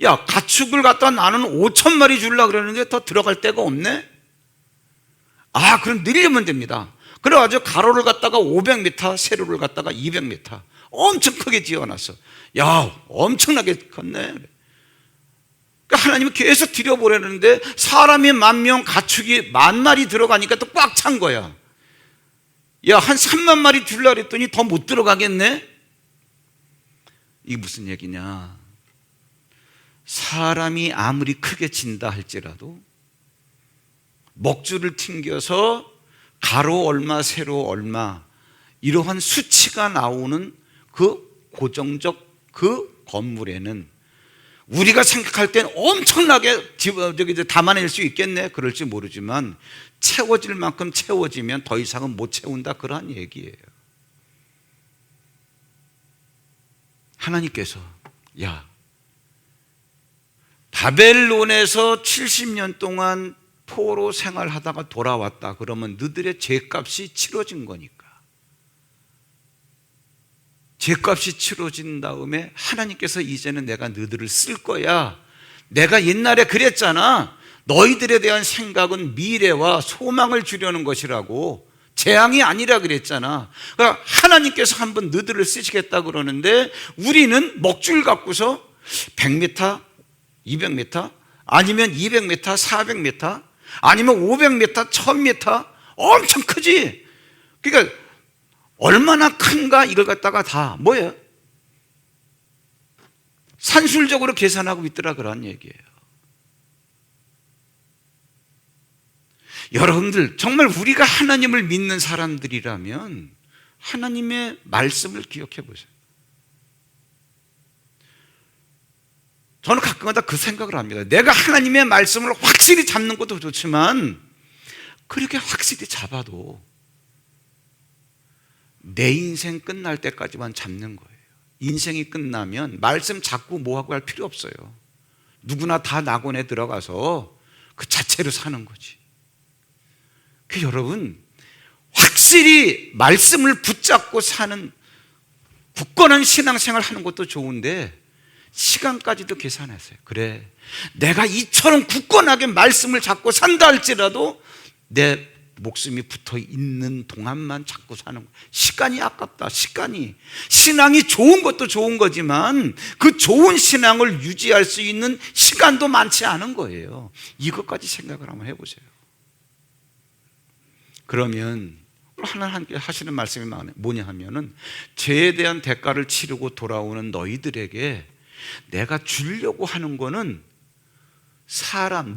야, 가축을 갖다 나는 5000마리 주려고 그러는데 더 들어갈 데가 없네? 아, 그럼 늘리면 됩니다. 그래가지고 가로를 갖다가 500m, 세로를 갖다가 200m 엄청 크게 지어놨어. 야, 엄청나게 컸네. 그러니까 하나님이 계속 들여보내는데 사람이 10,000명, 가축이 10,000마리 들어가니까 또 꽉 찬 거야. 야, 한 30,000마리 주려고 그랬더니 더 못 들어가겠네? 이게 무슨 얘기냐? 사람이 아무리 크게 진다 할지라도 먹줄을 튕겨서 가로 얼마, 세로 얼마 이러한 수치가 나오는 그 고정적 그 건물에는 우리가 생각할 땐 엄청나게 담아낼 수 있겠네 그럴지 모르지만 채워질 만큼 채워지면 더 이상은 못 채운다 그러한 얘기예요. 하나님께서 야, 바벨론에서 70년 동안 포로 생활하다가 돌아왔다 그러면 너희들의 죄값이 치러진 거니까 죄값이 치러진 다음에 하나님께서 이제는 내가 너희들을 쓸 거야. 내가 옛날에 그랬잖아. 너희들에 대한 생각은 미래와 소망을 주려는 것이라고, 재앙이 아니라 그랬잖아. 그러니까 하나님께서 한번 너희들을 쓰시겠다 그러는데 우리는 먹줄 갖고서 100m, 200m 아니면 200m, 400m 아니면 500m, 1000m 엄청 크지. 그러니까 얼마나 큰가 이걸 갖다가 다 뭐예요? 산술적으로 계산하고 있더라 그런 얘기예요. 여러분들 정말 우리가 하나님을 믿는 사람들이라면 하나님의 말씀을 기억해 보세요. 저는 가끔가다 그 생각을 합니다. 내가 하나님의 말씀을 확실히 잡는 것도 좋지만 그렇게 확실히 잡아도 내 인생 끝날 때까지만 잡는 거예요. 인생이 끝나면 말씀 잡고 뭐하고 할 필요 없어요. 누구나 다 낙원에 들어가서 그 자체로 사는 거지. 그 여러분 확실히 말씀을 붙잡고 사는 굳건한 신앙생활 하는 것도 좋은데 시간까지도 계산하세요. 그래, 내가 이처럼 굳건하게 말씀을 잡고 산다 할지라도 내 목숨이 붙어 있는 동안만 잡고 사는 거예요. 시간이 아깝다. 시간이, 신앙이 좋은 것도 좋은 거지만 그 좋은 신앙을 유지할 수 있는 시간도 많지 않은 거예요. 이것까지 생각을 한번 해보세요. 그러면 하나님께 하시는 말씀이 뭐냐 하면은 죄에 대한 대가를 치르고 돌아오는 너희들에게 내가 주려고 하는 거는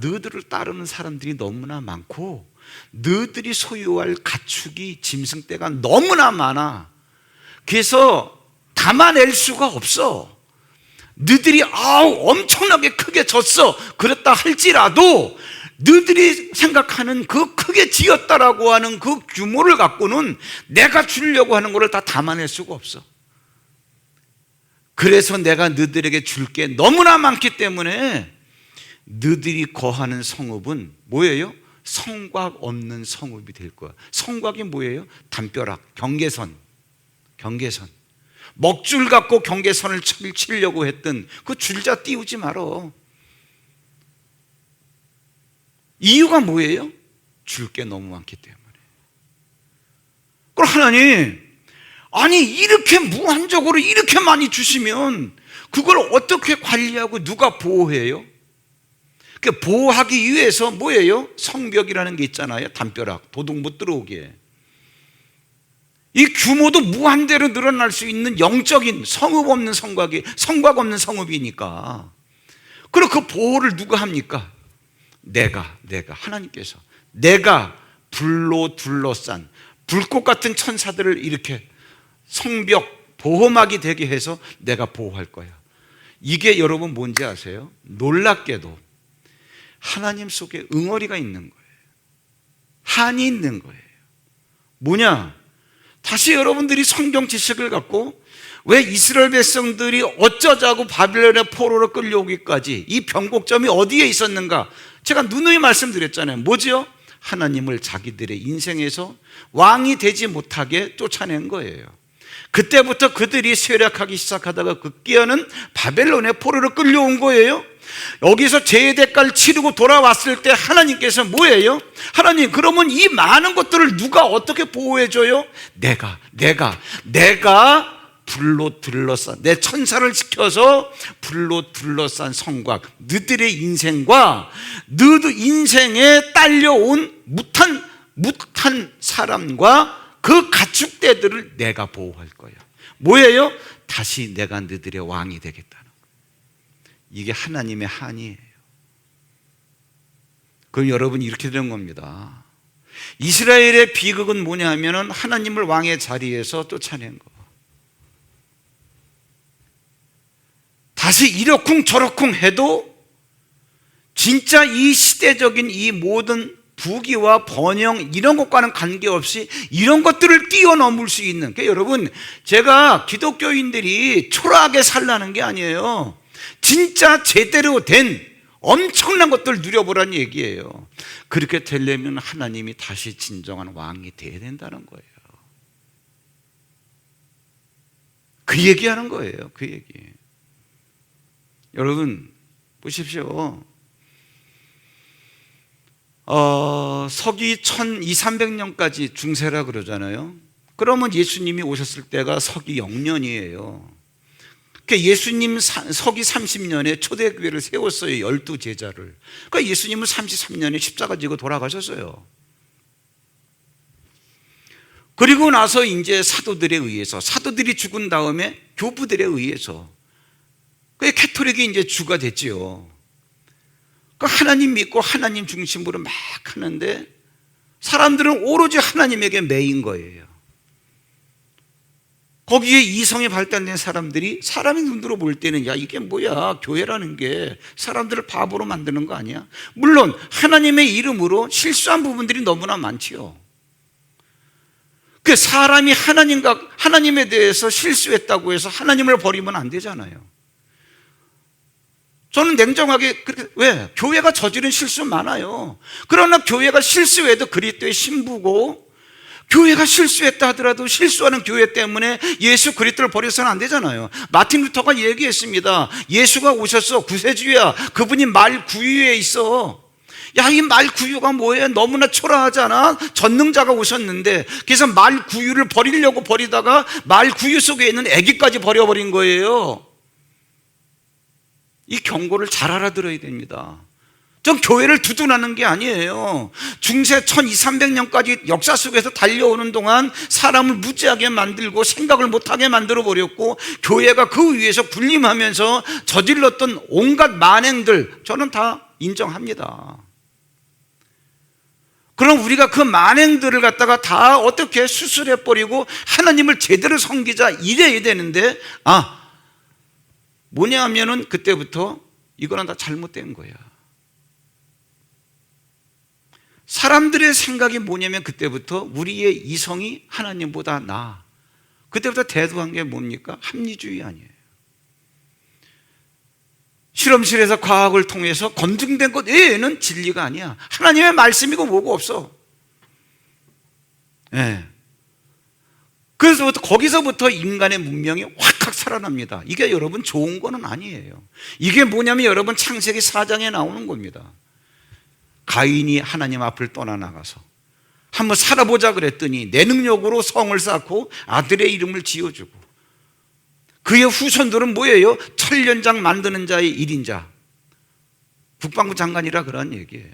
너희들을 따르는 사람들이 너무나 많고 너희들이 소유할 가축이 짐승떼가 너무나 많아. 그래서 담아낼 수가 없어. 너희들이 엄청나게 크게 졌어 그랬다 할지라도 너희들이 생각하는 그 크게 지었다라고 하는 그 규모를 갖고는 내가 주려고 하는 것을 다 담아낼 수가 없어. 그래서 내가 너희들에게 줄 게 너무나 많기 때문에 너희들이 거하는 성읍은 뭐예요? 성곽 없는 성읍이 될 거야. 성곽이 뭐예요? 담벼락, 경계선. 먹줄 갖고 경계선을 치려고 했던 그 줄자 띄우지 말어. 이유가 뭐예요? 줄 게 너무 많기 때문에. 그럼 하나님, 아니 이렇게 무한적으로 이렇게 많이 주시면 그걸 어떻게 관리하고 누가 보호해요? 그 보호하기 위해서 뭐예요? 성벽이라는 게 있잖아요. 담벼락, 도둑 못 들어오게. 이 규모도 무한대로 늘어날 수 있는 영적인 성읍 없는 성곽 없는 성읍이니까. 그리고 그 보호를 누가 합니까? 내가 하나님께서 내가 불로 둘러싼 불꽃 같은 천사들을 이렇게 성벽 보호막이 되게 해서 내가 보호할 거야. 이게 여러분 뭔지 아세요? 놀랍게도 하나님 속에 응어리가 있는 거예요. 한이 있는 거예요. 뭐냐? 다시 여러분들이 성경 지식을 갖고 왜 이스라엘 백성들이 어쩌자고 바빌론의 포로로 끌려오기까지 이 변곡점이 어디에 있었는가? 제가 누누이 말씀드렸잖아요. 뭐죠? 하나님을 자기들의 인생에서 왕이 되지 못하게 쫓아낸 거예요. 그때부터 그들이 쇠락하기 시작하다가 급기야는 바벨론의 포로로 끌려온 거예요. 여기서 죄의 대가를 치르고 돌아왔을 때 하나님께서 뭐예요? 하나님, 그러면 이 많은 것들을 누가 어떻게 보호해줘요? 내가 불로 둘러싼 내 천사를 지켜서 불로 둘러싼 성곽, 너희들의 인생과 너희 인생에 딸려온 무탄 사람과 그 가축대들을 내가 보호할 거야. 뭐예요? 다시 내가 너희들의 왕이 되겠다는 거예요. 이게 하나님의 한이에요. 그럼 여러분 이렇게 되는 겁니다. 이스라엘의 비극은 뭐냐 하면은 하나님을 왕의 자리에서 쫓아낸 거. 다시 이러쿵 저러쿵 해도 진짜 이 시대적인 이 모든 부귀와 번영 이런 것과는 관계없이 이런 것들을 뛰어넘을 수 있는, 그러니까 여러분, 제가 기독교인들이 초라하게 살라는 게 아니에요. 진짜 제대로 된 엄청난 것들을 누려보라는 얘기예요. 그렇게 되려면 하나님이 다시 진정한 왕이 돼야 된다는 거예요. 그 얘기하는 거예요. 그 얘기. 여러분 보십시오. 서기 1200~300년까지 중세라 그러잖아요. 그러면 예수님이 오셨을 때가 서기 0년이에요. 그러니까 예수님 서기 30년에 초대교회를 세웠어요. 12제자를. 그러니까 예수님은 33년에 십자가 지고 돌아가셨어요. 그리고 나서 이제 사도들에 의해서, 사도들이 죽은 다음에 교부들에 의해서, 그 캐토릭이 이제 주가 됐지요. 그 하나님 믿고 하나님 중심으로 막 하는데 사람들은 오로지 하나님에게 매인 거예요. 거기에 이성이 발달된 사람들이 사람의 눈으로 볼 때는 야, 이게 뭐야, 교회라는 게 사람들을 바보로 만드는 거 아니야? 물론 하나님의 이름으로 실수한 부분들이 너무나 많지요. 그 사람이 하나님에 대해서 실수했다고 해서 하나님을 버리면 안 되잖아요. 저는 냉정하게, 왜? 교회가 저지른 실수 많아요. 그러나 교회가 실수해도 그리스도의 신부고, 교회가 실수했다 하더라도 실수하는 교회 때문에 예수 그리스도를 버려서는 안 되잖아요. 마틴 루터가 얘기했습니다. 예수가 오셔서 구세주야, 그분이 말 구유에 있어. 야, 이 말 구유가 뭐예요? 너무나 초라하잖아. 전능자가 오셨는데, 그래서 말 구유를 버리려고 버리다가 말 구유 속에 있는 아기까지 버려버린 거예요. 이 경고를 잘 알아들어야 됩니다. 전 교회를 두둔하는 게 아니에요. 중세 1200~300년까지 역사 속에서 달려오는 동안 사람을 무지하게 만들고 생각을 못하게 만들어버렸고, 교회가 그 위에서 군림하면서 저질렀던 온갖 만행들, 저는 다 인정합니다. 그럼 우리가 그 만행들을 갖다가 다 어떻게 수술해버리고 하나님을 제대로 섬기자 이래야 되는데, 뭐냐 하면은 그때부터 이거는 다 잘못된 거야. 사람들의 생각이 뭐냐면 그때부터 우리의 이성이 하나님보다 나아. 그때부터 대두한 게 뭡니까? 합리주의 아니에요. 실험실에서 과학을 통해서 검증된 것 외에는 진리가 아니야. 하나님의 말씀이고 뭐고 없어. 예. 그래서 거기서부터 인간의 문명이 확 살아납니다. 이게 여러분 좋은 거는 아니에요. 이게 뭐냐면 여러분 창세기 4장에 나오는 겁니다. 가인이 하나님 앞을 떠나나가서 한번 살아보자 그랬더니 내 능력으로 성을 쌓고 아들의 이름을 지어주고, 그의 후손들은 뭐예요? 천년장 만드는 자의 1인자, 국방부 장관이라 그러한 얘기예요.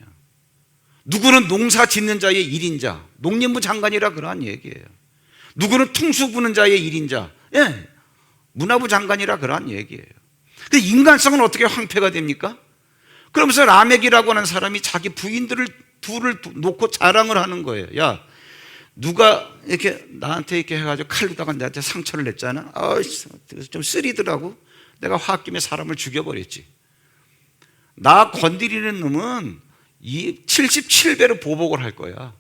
누구는 농사 짓는 자의 1인자, 농림부 장관이라 그러한 얘기예요. 누구는 퉁수 부는 자의 1인자, 예, 문화부 장관이라 그러한 얘기예요. 근데 인간성은 어떻게 황폐가 됩니까? 그러면서 라멕이라고 하는 사람이 자기 부인들을 둘을 놓고 자랑을 하는 거예요. 야, 누가 이렇게 나한테 이렇게 해가지고 칼로다가 나한테 상처를 냈잖아. 좀 쓰리더라고. 내가 홧김에 사람을 죽여버렸지. 나 건드리는 놈은 이 77배로 보복을 할 거야.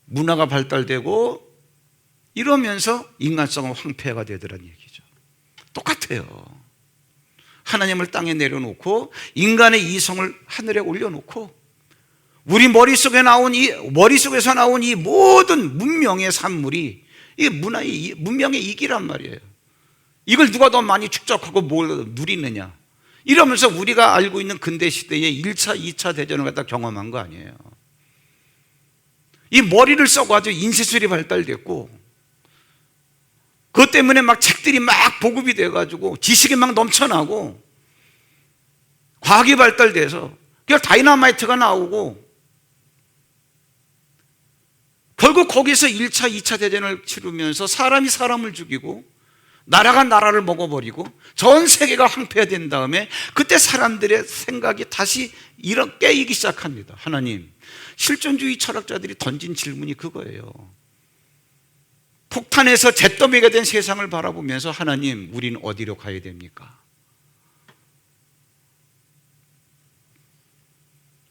문화가 발달되고 이러면서 인간성은 황폐가 되더라는 얘기죠. 똑같아요. 하나님을 땅에 내려놓고 인간의 이성을 하늘에 올려놓고 우리 머릿속에서 나온 이 모든 문명의 산물이 이 문명의 이기란 말이에요. 이걸 누가 더 많이 축적하고 뭘 누리느냐, 이러면서 우리가 알고 있는 근대 시대의 1차, 2차 대전을 갖다 경험한 거 아니에요. 이 머리를 써가지고 인쇄술이 발달됐고, 그것 때문에 막 책들이 막 보급이 돼가지고 지식이 막 넘쳐나고 과학이 발달돼서 그냥 다이너마이트가 나오고, 결국 거기서 1차, 2차 대전을 치르면서 사람이 사람을 죽이고 나라가 나라를 먹어버리고 전 세계가 황폐화된 다음에 그때 사람들의 생각이 다시 깨이기 시작합니다. 하나님, 실존주의 철학자들이 던진 질문이 그거예요. 폭탄에서 잿더미가 된 세상을 바라보면서 하나님, 우리는 어디로 가야 됩니까?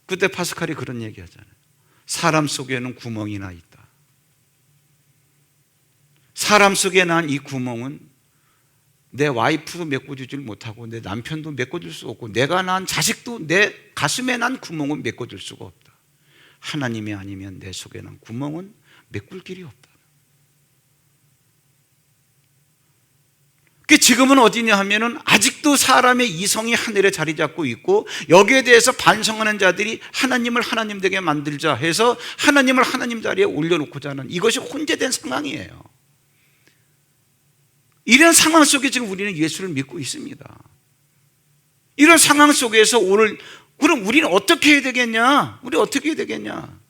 그때 파스칼이 그런 얘기 하잖아요. 사람 속에는 구멍이 나 있다. 사람 속에 난 이 구멍은 내 와이프도 메꿔주질 못하고 내 남편도 메꿔줄 수 없고 내가 낳은 자식도 내 가슴에 난 구멍은 메꿔줄 수가 없다. 하나님이 아니면 내 속에 난 구멍은 메꿀 길이 없다. 지금은 어디냐 하면은 아직도 사람의 이성이 하늘에 자리 잡고 있고, 여기에 대해서 반성하는 자들이 하나님을 하나님 되게 만들자 해서 하나님을 하나님 자리에 올려놓고자 하는, 이것이 혼재된 상황이에요. 이런 상황 속에 지금 우리는 예수를 믿고 있습니다. 이런 상황 속에서 오늘 그럼 우리는 어떻게 해야 되겠냐? 우리 어떻게 해야 되겠냐?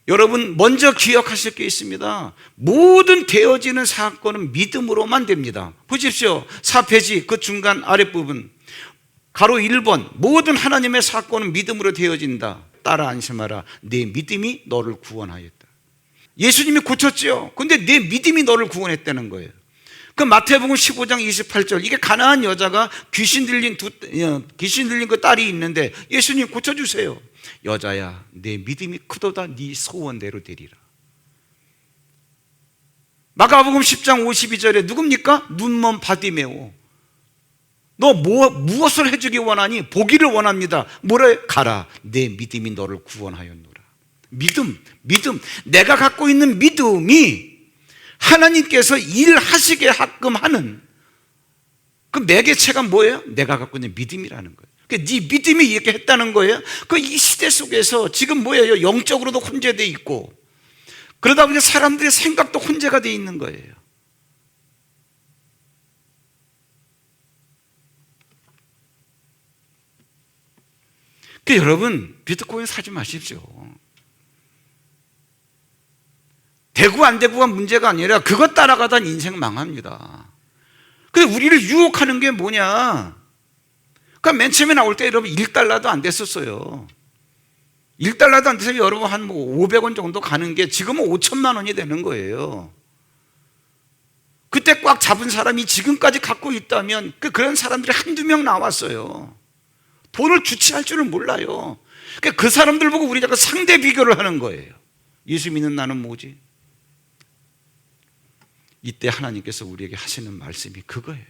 여러분, 먼저 기억하실 게 있습니다. 모든 되어지는 사건은 믿음으로만 됩니다. 보십시오. 4페이지 그 중간 아랫부분 가로 1번, 모든 하나님의 사건은 믿음으로 되어진다. 따라 안심하라. 내 믿음이 너를 구원하였다. 예수님이 고쳤죠. 근데 내 믿음이 너를 구원했다는 거예요. 그 마태복음 15장 28절, 이게 가나안 여자가 귀신 들린 그 딸이 있는데 예수님 고쳐주세요. 여자야, 내 믿음이 크도다. 네 소원대로 되리라. 마가복음 10장 52절에 누굽니까? 눈먼 바디메오, 너 무엇을 해주기 원하니? 보기를 원합니다. 뭐래? 가라, 내 믿음이 너를 구원하였노라. 믿음. 내가 갖고 있는 믿음이 하나님께서 일하시게 하끔 하는 그 매개체가 뭐예요? 내가 갖고 있는 믿음이라는 거예요. 네 믿음이 이렇게 했다는 거예요. 이 시대 속에서 지금 뭐예요? 영적으로도 혼재되어 있고, 그러다 보니 사람들의 생각도 혼재가 되어 있는 거예요. 여러분, 비트코인 사지 마십시오. 되고 안 되고가 문제가 아니라 그것 따라가다 인생 망합니다. 근데 우리를 유혹하는 게 뭐냐? 그러니까 맨 처음에 나올 때 여러분 1달러도 안 됐었어요. 1달러도 안 돼서 여러분 한 500원 정도 가는 게 지금은 5천만 원이 되는 거예요. 그때 꽉 잡은 사람이 지금까지 갖고 있다면 그런 사람들이 한두 명 나왔어요. 돈을 주체할 줄을 몰라요. 그러니까 그 사람들 보고 우리 자꾸 상대 비교를 하는 거예요. 예수 믿는 나는 뭐지? 이때 하나님께서 우리에게 하시는 말씀이 그거예요.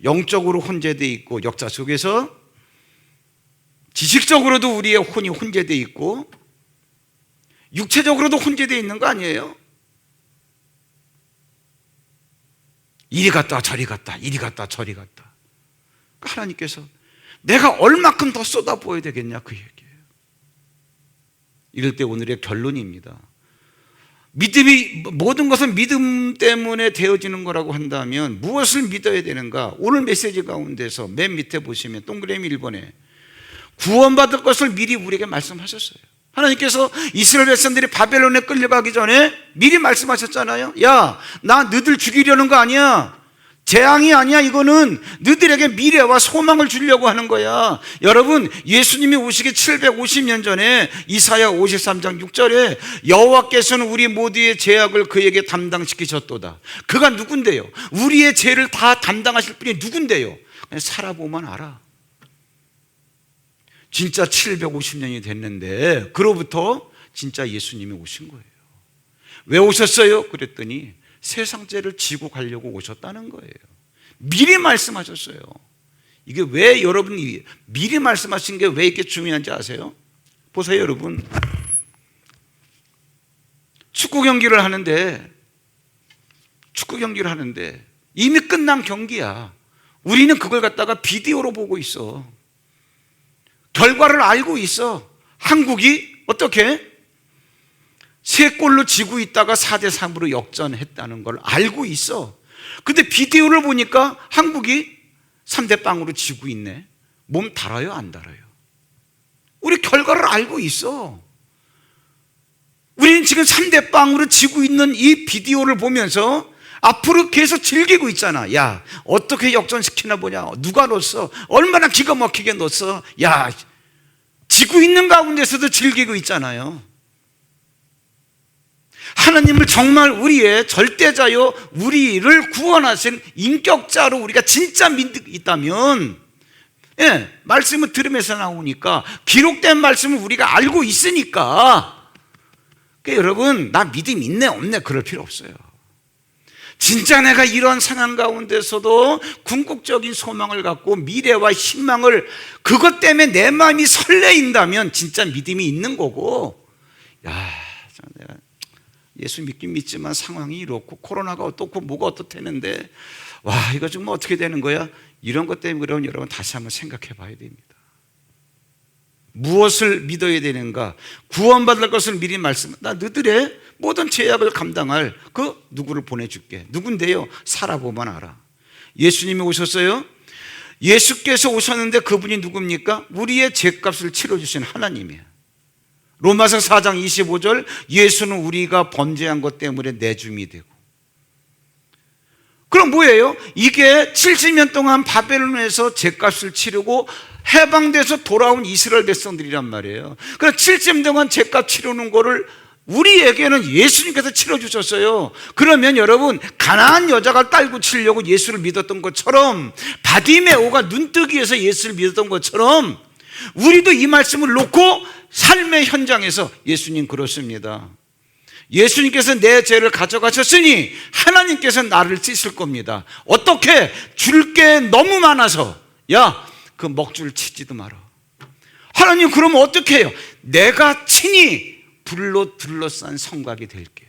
영적으로 혼재되어 있고 역사 속에서 지식적으로도 우리의 혼이 혼재되어 있고 육체적으로도 혼재되어 있는 거 아니에요? 이리 갔다 저리 갔다 이리 갔다 저리 갔다. 하나님께서 내가 얼마큼 더 쏟아부어야 되겠냐 그 얘기예요. 이럴 때 오늘의 결론입니다. 믿음이, 모든 것은 믿음 때문에 되어지는 거라고 한다면 무엇을 믿어야 되는가? 오늘 메시지 가운데서 맨 밑에 보시면 동그라미 1번에 구원받을 것을 미리 우리에게 말씀하셨어요. 하나님께서 이스라엘 백성들이 바벨론에 끌려가기 전에 미리 말씀하셨잖아요. 야, 나 너희들 죽이려는 거 아니야. 재앙이 아니야. 이거는 너희들에게 미래와 소망을 주려고 하는 거야. 여러분, 예수님이 오시기 750년 전에 이사야 53장 6절에 여호와께서는 우리 모두의 죄악을 그에게 담당시키셨도다. 그가 누군데요? 우리의 죄를 다 담당하실 분이 누군데요? 그냥 살아보면 알아. 진짜 750년이 됐는데 그로부터 진짜 예수님이 오신 거예요. 왜 오셨어요? 그랬더니 세상 죄를 지고 가려고 오셨다는 거예요. 미리 말씀하셨어요. 이게 왜 여러분이 미리 말씀하신 게 왜 이렇게 중요한지 아세요? 보세요, 여러분. 축구 경기를 하는데 이미 끝난 경기야. 우리는 그걸 갖다가 비디오로 보고 있어. 결과를 알고 있어. 한국이 어떻게? 3골로 지고 있다가 4대3으로 역전했다는 걸 알고 있어. 근데 비디오를 보니까 한국이 3대0으로 지고 있네. 몸 달아요, 안 달아요? 우리 결과를 알고 있어. 우리는 지금 3대0으로 지고 있는 이 비디오를 보면서 앞으로 계속 즐기고 있잖아. 야, 어떻게 역전시키나 보냐. 누가 넣었어? 얼마나 기가 막히게 넣었어. 야, 지고 있는 가운데서도 즐기고 있잖아요. 하나님을 정말 우리의 절대자요, 우리를 구원하신 인격자로 우리가 진짜 믿고 있다면, 말씀을 들으면서 나오니까 기록된 말씀을 우리가 알고 있으니까, 그러니까 여러분, 나 믿음 있네 없네 그럴 필요 없어요. 진짜 내가 이런 상황 가운데서도 궁극적인 소망을 갖고 미래와 희망을, 그것 때문에 내 마음이 설레인다면 진짜 믿음이 있는 거고, 야, 내가 예수 믿긴 믿지만 상황이 이렇고 코로나가 어떻고 뭐가 어떻다는데 와, 이거 좀 어떻게 되는 거야? 이런 것 때문에 그러면 여러분 다시 한번 생각해 봐야 됩니다. 무엇을 믿어야 되는가? 구원받을 것을 미리 나 너희들의 모든 죄악을 감당할 그 누구를 보내줄게. 누군데요? 살아보면 알아. 예수님이 오셨어요. 예수께서 오셨는데 그분이 누굽니까? 우리의 죄값을 치러주신 하나님이에요. 로마서 4장 25절, 예수는 우리가 범죄한 것 때문에 내줌이 되고. 그럼 뭐예요? 이게 70년 동안 바벨론에서 죄값을 치르고 해방돼서 돌아온 이스라엘 백성들이란 말이에요. 그래서 70년 동안 죄값 치르는 거를 우리에게는 예수님께서 치러주셨어요. 그러면 여러분, 가나안 여자가 딸고 치려고 예수를 믿었던 것처럼, 바디메오가 눈뜨기에서 예수를 믿었던 것처럼 우리도 이 말씀을 놓고 삶의 현장에서 예수님 그렇습니다. 예수님께서 내 죄를 가져가셨으니 하나님께서 나를 씻을 겁니다. 어떻게? 줄 게 너무 많아서, 야, 그 먹줄 치지도 마라. 하나님, 그러면 어떻게 해요? 내가 친히 불로 둘러싼 성곽이 될게.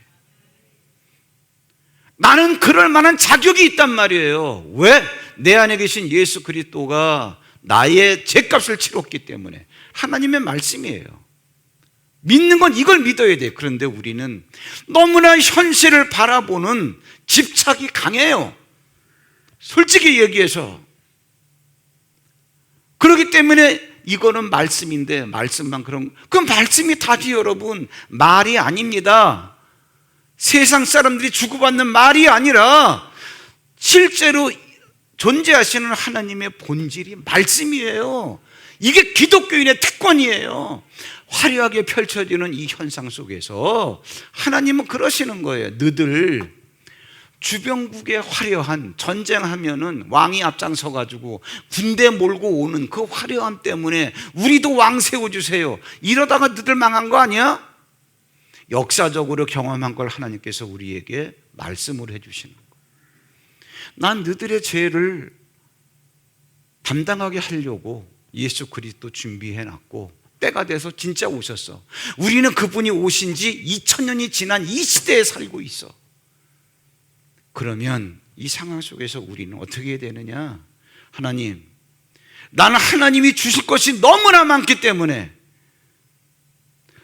나는 그럴 만한 자격이 있단 말이에요. 왜? 내 안에 계신 예수 그리스도가 나의 죄값을 치렀기 때문에. 하나님의 말씀이에요. 믿는 건 이걸 믿어야 돼요. 그런데 우리는 너무나 현실을 바라보는 집착이 강해요. 솔직히 얘기해서. 그렇기 때문에 이거는 말씀인데 말씀만 그 말씀이 다지 여러분. 말이 아닙니다. 세상 사람들이 주고받는 말이 아니라 실제로 존재하시는 하나님의 본질이 말씀이에요. 이게 기독교인의 특권이에요. 화려하게 펼쳐지는 이 현상 속에서 하나님은 그러시는 거예요. 너희들 주변국의 화려한 전쟁하면은 왕이 앞장서 가지고 군대 몰고 오는 그 화려함 때문에 우리도 왕 세워주세요, 이러다가 너희들 망한 거 아니야? 역사적으로 경험한 걸 하나님께서 우리에게 말씀을 해주시는 거예요. 난 너희들의 죄를 담당하게 하려고 예수 그리스도 준비해놨고 때가 돼서 진짜 오셨어. 우리는 그분이 오신 지 2000년이 지난 이 시대에 살고 있어. 그러면 이 상황 속에서 우리는 어떻게 해야 되느냐? 하나님, 나는 하나님이 주실 것이 너무나 많기 때문에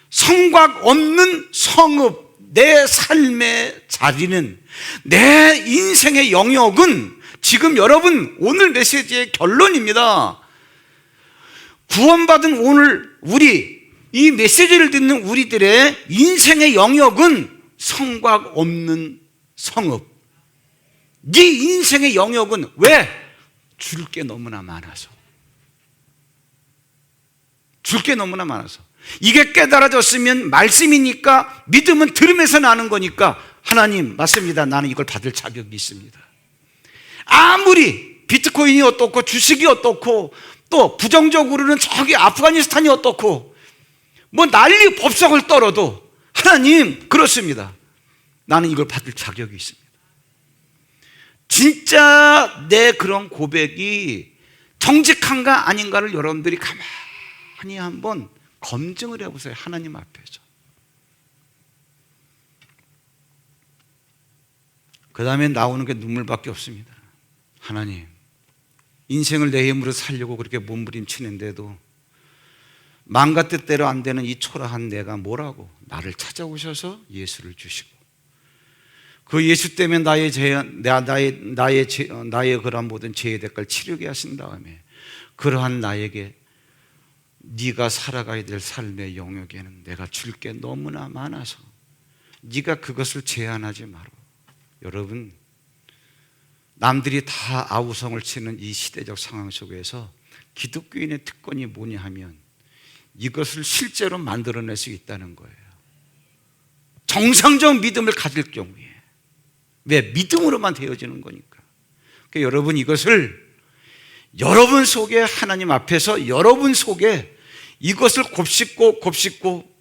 성곽 없는 성읍, 내 삶의 자리는, 내 인생의 영역은 지금 여러분 오늘 메시지의 결론입니다. 구원받은 오늘 우리, 이 메시지를 듣는 우리들의 인생의 영역은 성곽 없는 성읍. 네 인생의 영역은 왜? 줄 게 너무나 많아서. 줄 게 너무나 많아서. 이게 깨달아졌으면 말씀이니까, 믿음은 들으면서 나는 거니까, 하나님 맞습니다, 나는 이걸 받을 자격이 있습니다. 아무리 비트코인이 어떻고 주식이 어떻고 또 부정적으로는 저기 아프가니스탄이 어떻고 뭐 난리 법석을 떨어도 하나님 그렇습니다, 나는 이걸 받을 자격이 있습니다. 진짜 내 그런 고백이 정직한가 아닌가를 여러분들이 가만히 한번 검증을 해보세요. 하나님 앞에서. 그 다음에 나오는 게 눈물밖에 없습니다. 하나님, 인생을 내 힘으로 살려고 그렇게 몸부림치는데도 마음과 뜻대로 안 되는 이 초라한 내가 뭐라고? 나를 찾아오셔서 예수를 주시고 그 예수 때문에 나의 그런 모든 죄의 대가를 치르게 하신 다음에 그러한 나에게 네가 살아가야 될 삶의 영역에는 내가 줄 게 너무나 많아서 네가 그것을 제한하지 마라. 여러분, 남들이 다 아우성을 치는 이 시대적 상황 속에서 기독교인의 특권이 뭐냐 하면 이것을 실제로 만들어낼 수 있다는 거예요. 정상적 믿음을 가질 경우에. 왜? 믿음으로만 되어지는 거니까. 그러니까 여러분, 이것을 여러분 속에, 하나님 앞에서 여러분 속에 이것을 곱씹고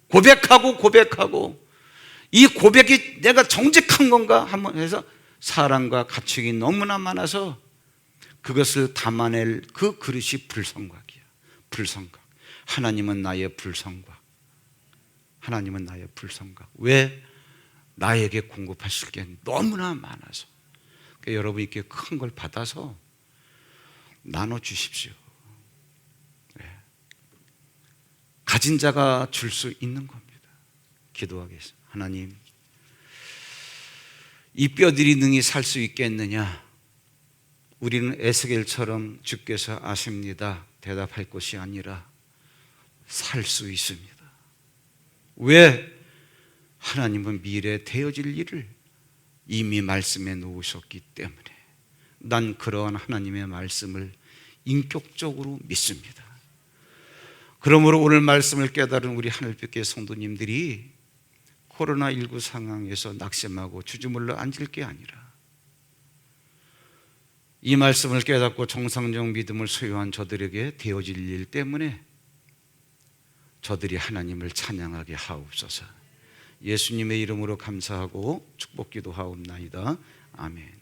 고백하고 이 고백이 내가 정직한 건가 한번 해서 사랑과 가축이 너무나 많아서 그것을 담아낼 그 그릇이 불성곽이야. 불성곽. 하나님은 나의 불성곽. 하나님은 나의 불성곽. 왜? 나에게 공급하실 게 너무나 많아서. 그러니까 여러분 이렇게 큰 걸 받아서 나눠주십시오. 네. 가진 자가 줄 수 있는 겁니다. 기도하겠습니다. 하나님, 이 뼈들이 능히 살 수 있겠느냐? 우리는 에스겔처럼 주께서 아십니다, 대답할 것이 아니라 살 수 있습니다. 왜? 하나님은 미래에 되어질 일을 이미 말씀해 놓으셨기 때문에 난 그러한 하나님의 말씀을 인격적으로 믿습니다. 그러므로 오늘 말씀을 깨달은 우리 하늘빛의 성도님들이 코로나19 상황에서 낙심하고 주저물러 앉을 게 아니라 이 말씀을 깨닫고 정상적 믿음을 소유한 저들에게 되어질 일 때문에 저들이 하나님을 찬양하게 하옵소서. 예수님의 이름으로 감사하고 축복 기도하옵나이다. 아멘.